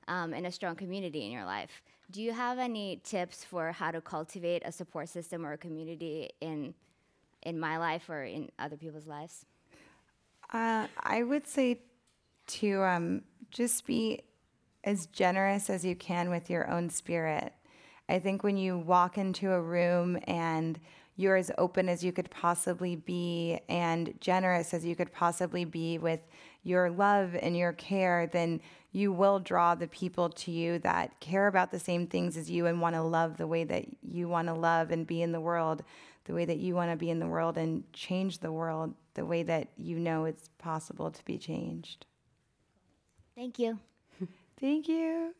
and a strong community in your life. Do you have any tips for how to cultivate a support system or a community in my life or in other people's lives?
I would say to just be as generous as you can with your own spirit. I think when you walk into a room and you're as open as you could possibly be and generous as you could possibly be with your love and your care, then you will draw the people to you that care about the same things as you and want to love the way that you want to love and be in the world the way that you want to be in the world and change the world the way that you know it's possible to be changed.
Thank you.
Thank you.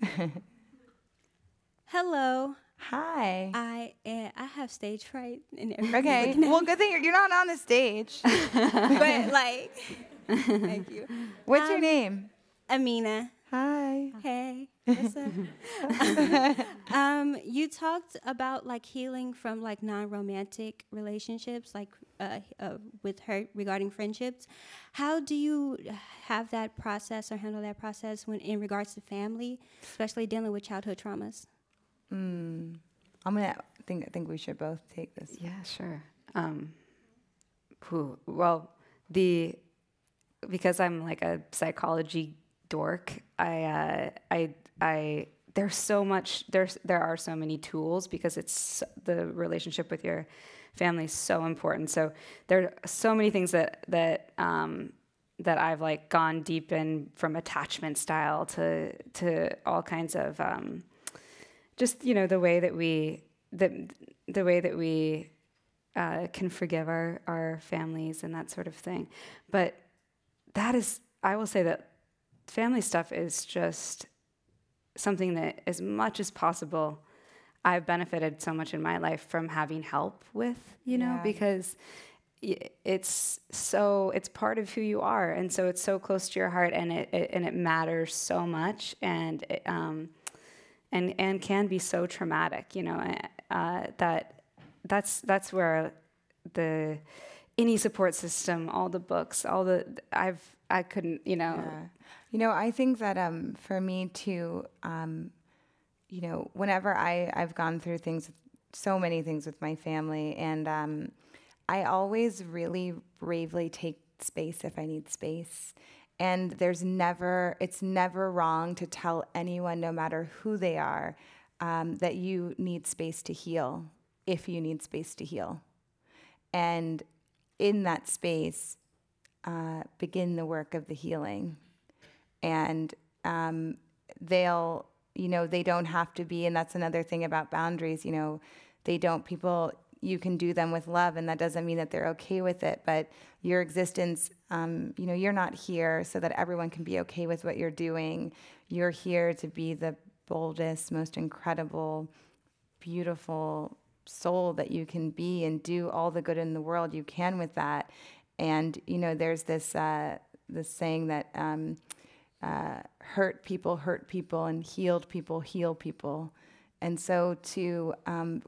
Hello.
Hi.
I have stage fright and everything.
Okay. Well, good thing you're not on the stage.
But like, thank you.
What's your name?
Amina.
Hi.
Hey. What's up? You talked about like healing from like non-romantic relationships, like with hurt regarding friendships. How do you have that process or handle that process when in regards to family, especially dealing with childhood traumas?
I think we should both take this.
Yeah, sure. Well, because I'm like a psychology dork, there are so many tools because it's the relationship with your family is so important. So there are so many things that I've like gone deep in, from attachment style to all kinds of just the way that we can forgive our families and that sort of thing. But I will say that family stuff is just something that, as much as possible, I've benefited so much in my life from having help with, because it's part of who you are, and so it's so close to your heart, and it matters so much, and can be so traumatic, that's where any support system, all the books, I couldn't,
Yeah. I think that for me too, whenever I've gone through so many things with my family, and I always really bravely take space if I need space. And it's never wrong to tell anyone, no matter who they are, that you need space to heal, if you need space to heal. And in that space, begin the work of the healing. And they don't have to be, and that's another thing about boundaries, you can do them with love, and that doesn't mean that they're okay with it, but your existence, you're not here so that everyone can be okay with what you're doing. You're here to be the boldest, most incredible, beautiful soul that you can be, and do all the good in the world you can with that. And, there's this saying that hurt people, and healed people, heal people. And so to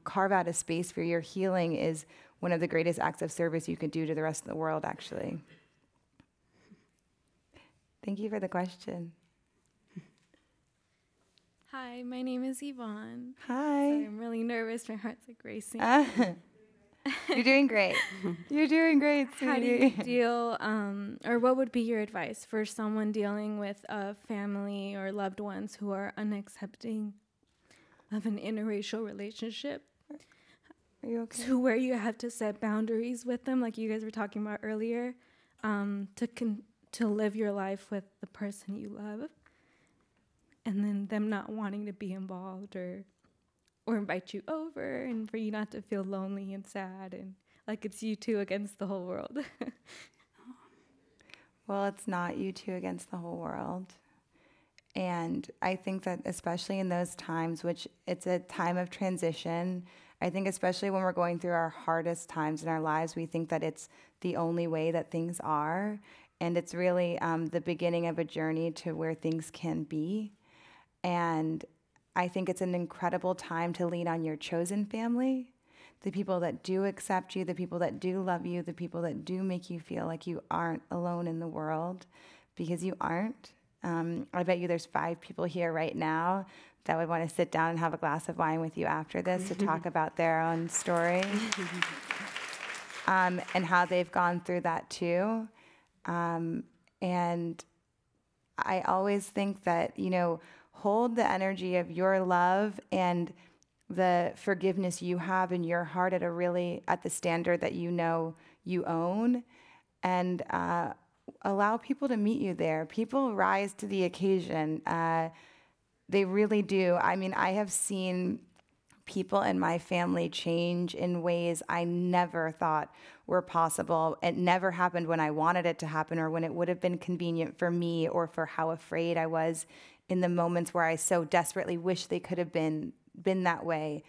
carve out a space for your healing is one of the greatest acts of service you could do to the rest of the world, actually. Thank you for the question.
Hi, my name is Yvonne.
Hi.
Sorry, I'm really nervous. My heart's like racing.
You're doing great. You're doing great, sweetie.
How do you deal, or what would be your advice for someone dealing with a family or loved ones who are unaccepting of an interracial relationship?
Are you okay?
To where you have to set boundaries with them, like you guys were talking about earlier, to live your life with the person you love, and then them not wanting to be involved or invite you over, and for you not to feel lonely and sad and like it's you two against the whole world.
Well, it's not you two against the whole world. And I think that especially in those times, which it's a time of transition, I think especially when we're going through our hardest times in our lives, we think that it's the only way that things are. And it's really the beginning of a journey to where things can be. And I think it's an incredible time to lean on your chosen family, the people that do accept you, the people that do love you, the people that do make you feel like you aren't alone in the world, because you aren't. I bet you there's 5 people here right now that would want to sit down and have a glass of wine with you after this to talk about their own story and how they've gone through that too. And I always think that, hold the energy of your love and the forgiveness you have in your heart at the standard that you own, and allow people to meet you there. People rise to the occasion. They really do. I mean, I have seen people in my family change in ways I never thought were possible. It never happened when I wanted it to happen or when it would have been convenient for me or for how afraid I was in the moments where I so desperately wish they could have been that way.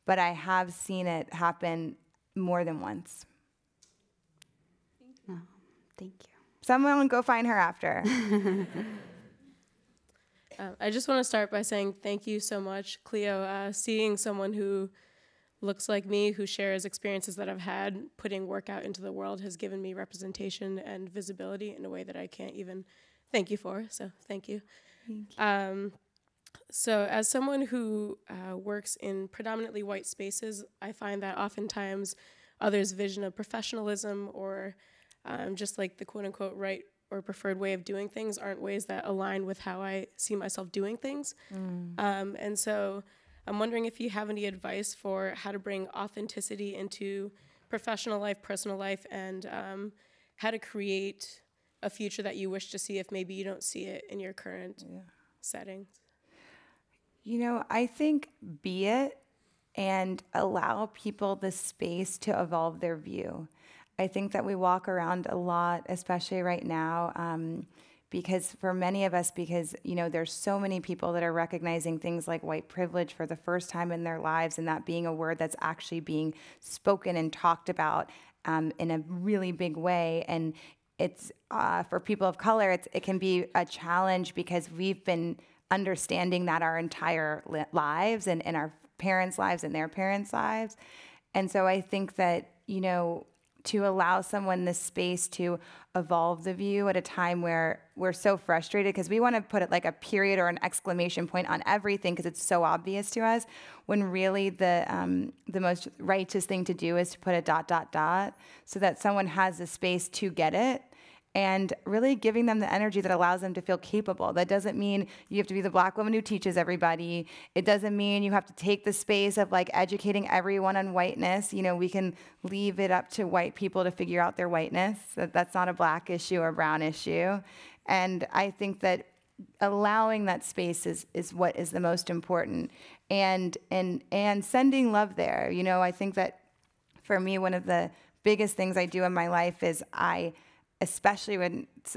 But I have seen it happen more than once.
Oh, thank you.
Someone go find her after.
I just want to start by saying thank you so much, Cleo. Seeing someone who looks like me, who shares experiences that I've had, putting work out into the world has given me representation and visibility in a way that I can't even thank you for. So thank you. Thank you. So as someone who works in predominantly white spaces, I find that oftentimes others' vision of professionalism or just like the quote-unquote right or preferred way of doing things aren't ways that align with how I see myself doing things. And so I'm wondering if you have any advice for how to bring authenticity into professional life, personal life, and how to create a future that you wish to see if maybe you don't see it in your current settings.
I think be it and allow people the space to evolve their view. I think that we walk around a lot, especially right now, because for many of us, there's so many people that are recognizing things like white privilege for the first time in their lives, and that being a word that's actually being spoken and talked about in a really big way. And it's for people of color, it can be a challenge because we've been understanding that our entire lives and in our parents' lives and their parents' lives. And so I think that, to allow someone the space to evolve the view at a time where we're so frustrated because we want to put it like a period or an exclamation point on everything because it's so obvious to us, when really the most righteous thing to do is to put a ... so that someone has the space to get it, and really giving them the energy that allows them to feel capable. That doesn't mean you have to be the Black woman who teaches everybody. It doesn't mean you have to take the space of educating everyone on whiteness. We can leave it up to white people to figure out their whiteness. That's not a Black issue or brown issue. And I think that allowing that space is what is the most important. And sending love there. I think that for me, one of the biggest things I do in my life is especially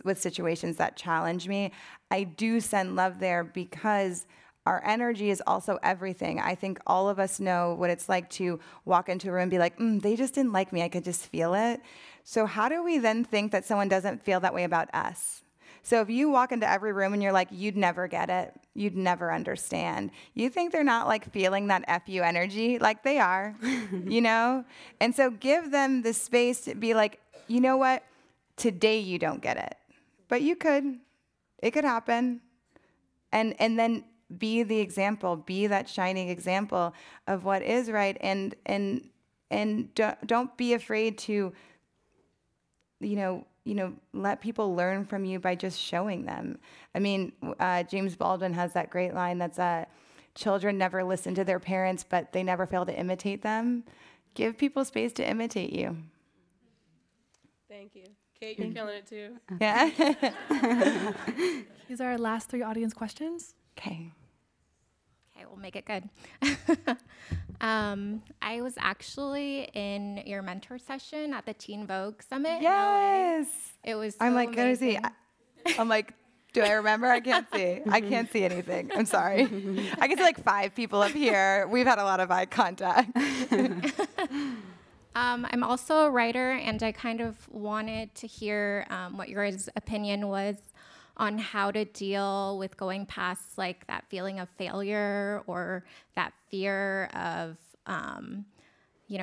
with situations that challenge me, I do send love there because our energy is also everything. I think all of us know what it's like to walk into a room and be like, they just didn't like me. I could just feel it. So how do we then think that someone doesn't feel that way about us? So if you walk into every room and you're like, you'd never get it, you'd never understand, you think they're not feeling that FU energy? They are, And so give them the space to be like, you know what? Today you don't get it, but you could. It could happen. And then be the example, be that shining example of what is right, and don't be afraid to let people learn from you by just showing them. I mean, James Baldwin has that great line that's children never listen to their parents, but they never fail to imitate them. Give people space to imitate you.
Thank you. Kate, you're killing it too.
Yeah.
These are our last 3 audience questions.
Okay.
Okay, we'll make it good. I was actually in your mentor session at the Teen Vogue Summit.
Yes.
It was so
I'm like,
amazing.
I'm like, Do I remember? I can't see. I can't see anything. I'm sorry. I can see like 5 people up here. We've had a lot of eye contact.
I'm also a writer, and I kind of wanted to hear what your guys' opinion was on how to deal with going past like that feeling of failure or that fear of,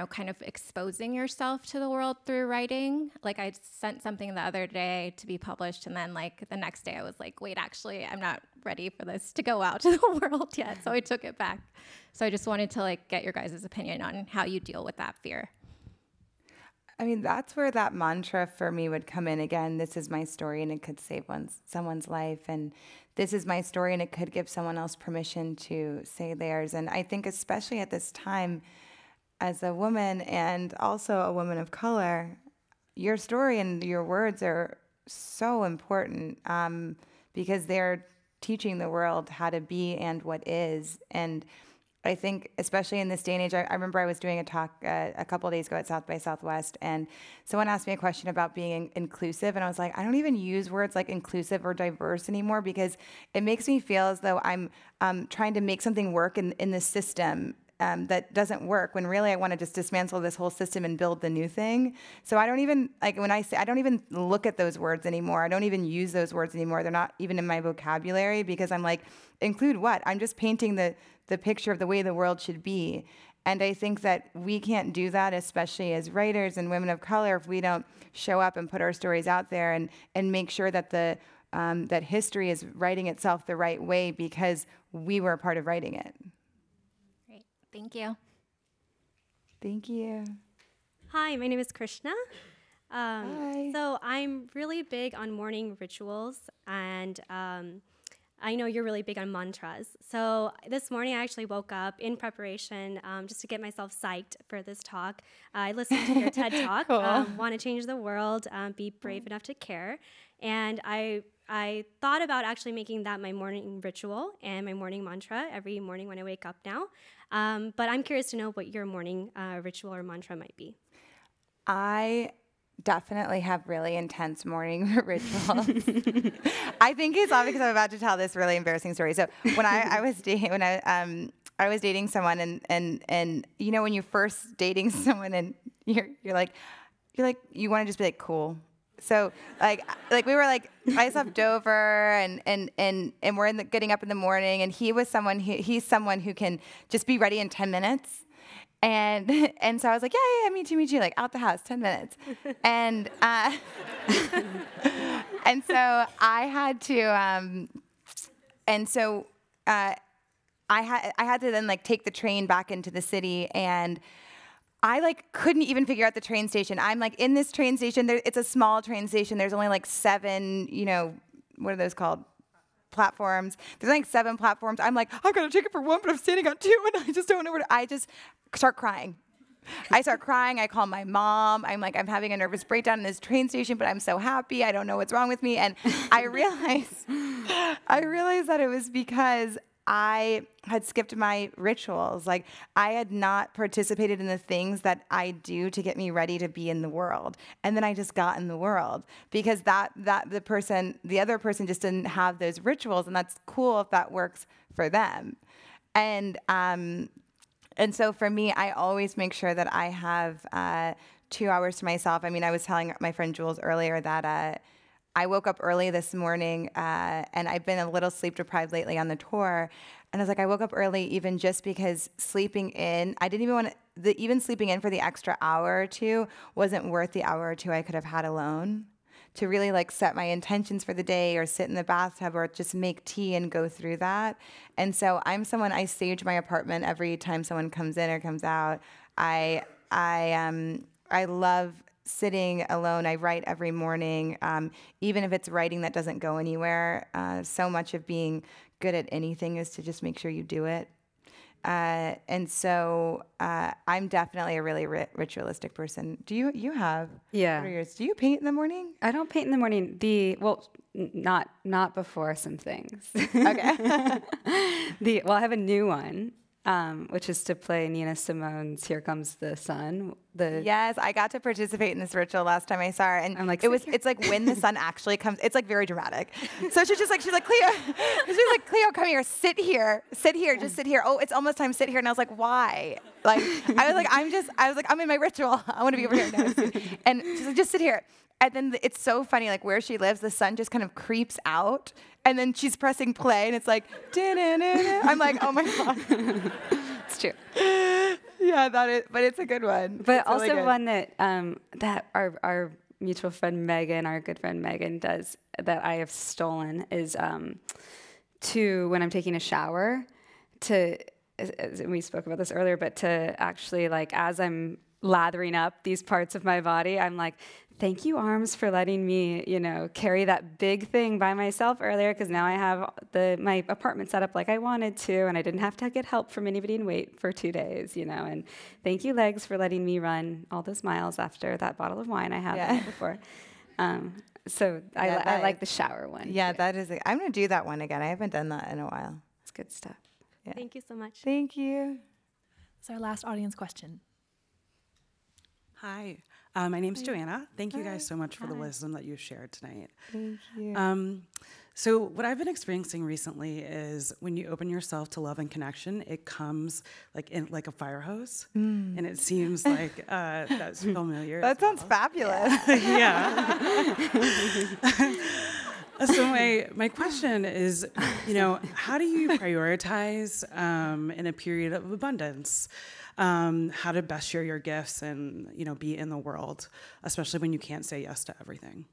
kind of exposing yourself to the world through writing. Like I sent something the other day to be published, and then like the next day I was like, wait, actually, I'm not ready for this to go out to the world yet. So I took it back. So I just wanted to like get your guys' opinion on how you deal with that fear.
I mean, that's where that mantra for me would come in again. This is my story, and it could save someone's life. And this is my story, and it could give someone else permission to say theirs. And I think especially at this time, as a woman and also a woman of color, your story and your words are so important because they're teaching the world how to be and what is. And I think, especially in this day and age, I remember I was doing a talk a couple of days ago at South by Southwest, and someone asked me a question about being inclusive, and I was like, I don't even use words like inclusive or diverse anymore because it makes me feel as though I'm trying to make something work in the system that doesn't work, when really I want to just dismantle this whole system and build the new thing. So I don't even, like when I say, I don't even look at those words anymore. I don't even use those words anymore. They're not even in my vocabulary because I'm like, include what? I'm just painting the picture of the way the world should be. And I think that we can't do that, especially as writers and women of color, if we don't show up and put our stories out there and make sure that that history is writing itself the right way because we were a part of writing it.
Great. Thank you.
Thank you.
Hi, my name is Krishna.
Hi.
So I'm really big on morning rituals, and I know you're really big on mantras. So this morning I actually woke up in preparation just to get myself psyched for this talk. I listened to your TED Talk,
Cool.
Want to change the world, be brave enough to care. And I thought about actually making that my morning ritual and my morning mantra every morning when I wake up now. But I'm curious to know what your morning ritual or mantra might be.
I definitely have really intense morning rituals. I think it's all because I'm about to tell this really embarrassing story. So when I was dating someone, and you know when you're first dating someone and you're like you want to just be like cool. So like we were like I slept over and we're getting up in the morning, and he's someone who can just be ready in 10 minutes. And so I was like, yeah, me too, like out the house, 10 minutes. And and so I had to, I had to then like take the train back into the city, and I like couldn't even figure out the train station. I'm like in this train station, it's a small train station. There's only like 7, what are those called? Platforms. There's like 7 platforms. I'm like, I've got to take it for 1, but I'm standing on 2, and I just don't know where to. I just start crying. I start crying. I call my mom. I'm like, I'm having a nervous breakdown in this train station, but I'm so happy. I don't know what's wrong with me. And I realized that it was because I had skipped my rituals. Like I had not participated in the things that I do to get me ready to be in the world. And then I just got in the world because the other person just didn't have those rituals, and that's cool if that works for them. And so for me, I always make sure that I have 2 hours to myself. I mean, I was telling my friend Jules earlier that I woke up early this morning, and I've been a little sleep deprived lately on the tour. And I was like, I woke up early even just because sleeping in, I didn't even want to, even sleeping in for the extra hour or 2 wasn't worth the hour or 2 I could have had alone to really like set my intentions for the day or sit in the bathtub or just make tea and go through that. And so I sage my apartment every time someone comes in or comes out. I love sitting alone. I write every morning, even if it's writing that doesn't go anywhere. So much of being good at anything is to just make sure you do it. And so I'm definitely a really ritualistic person. Do you have?
Yeah.
What are yours? Do you paint in the morning?
I don't paint in the morning. Not before some things.
Okay.
I have a new one. which is to play Nina Simone's "Here Comes the Sun."
Yes, I got to participate in this ritual last time I saw her, and
I'm like,
it's like when the sun actually comes. It's like very dramatic. So she's like Cleo, come here, sit here, just sit here. Oh, it's almost time, sit here. And I was like, why? Like I'm in my ritual. I want to be over here now. And she's like, just sit here. And then it's so funny, like where she lives, the sun just kind of creeps out, and then she's pressing play, and it's like, da-da-da-da. I'm like, oh my God.
It's true.
Yeah, but it's a good one.
But
it's
also
really good.
one that our mutual friend Megan, our good friend Megan, does that I have stolen is to when I'm taking a shower, as we spoke about this earlier, but to actually like as I'm lathering up these parts of my body, I'm like, thank you, arms, for letting me, carry that big thing by myself earlier, because now I have my apartment set up like I wanted to, and I didn't have to get help from anybody and wait for 2 days, and thank you, legs, for letting me run all those miles after that bottle of wine I had the night before. So I like the shower one.
Yeah, that is. I'm going to do that one again. I haven't done that in a while.
It's good stuff.
Yeah.
Thank you so much.
Thank you.
It's our last audience question.
Hi, my name's Joanna. Thank you guys so much for the wisdom that you shared tonight.
Thank you.
So what I've been experiencing recently is when you open yourself to love and connection, it comes like a fire hose, and it seems like that's familiar.
That sounds fabulous.
Yeah. So my question is, how do you prioritize in a period of abundance? How to best share your gifts and, be in the world, especially when you can't say yes to everything.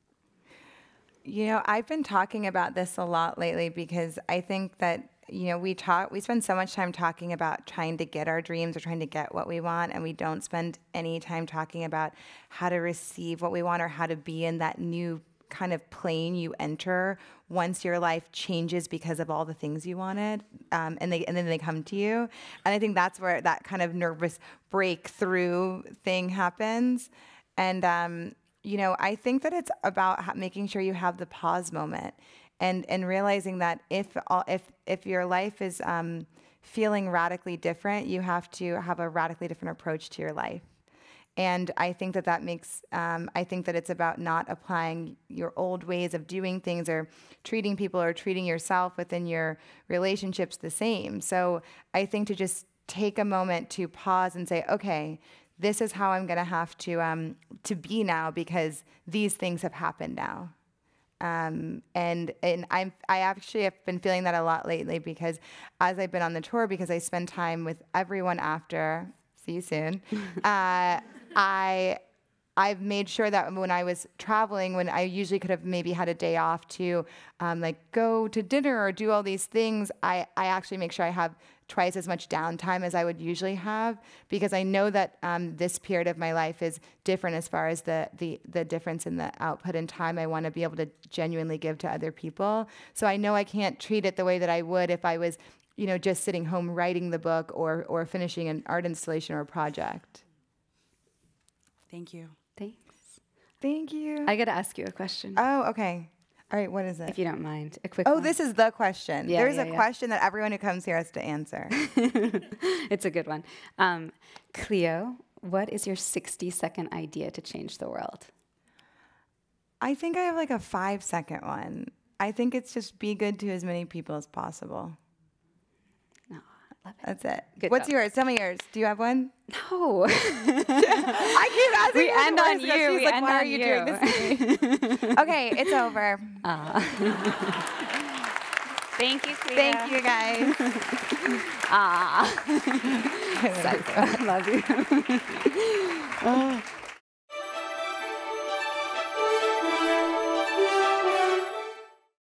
I've been talking about this a lot lately because I think that, we spend so much time talking about trying to get our dreams or trying to get what we want, and we don't spend any time talking about how to receive what we want or how to be in that new kind of plane you enter once your life changes because of all the things you wanted, and then they come to you. And I think that's where that kind of nervous breakthrough thing happens. And I think that it's about making sure you have the pause moment, and realizing that if your life is feeling radically different, you have to have a radically different approach to your life. And I think that makes, I think that it's about not applying your old ways of doing things or treating people or treating yourself within your relationships the same. So I think to just take a moment to pause and say, okay, this is how I'm going to have to be now because these things have happened now. And I actually have been feeling that a lot lately because as I've been on the tour, because I spend time with everyone after, see you soon, I've made sure that when I was traveling, when I usually could have maybe had a day off to go to dinner or do all these things, I actually make sure I have twice as much downtime as I would usually have, because I know that this period of my life is different as far as the difference in the output and time I want to be able to genuinely give to other people. So I know I can't treat it the way that I would if I was just sitting home writing the book or finishing an art installation or a project.
Thank you.
Thanks.
Thank you.
I got to ask you a question.
Oh, okay. All right, what is it?
If you don't mind, a quick
one.
one.
This is the question.
Yeah,
There's a question that everyone who comes here has to answer.
It's a good one. Cleo, what is your 60-second idea to change the world?
I think I have like a 5-second one. I think it's just be good to as many people as possible. That's it.
Good
What's
job.
yours? Tell me yours. Do you have one?
No.
I keep asking.
We end on you.
We end on you. Doing this to me? Okay, it's over.
Thank you, Cleo.
Thank you, guys.
I love you.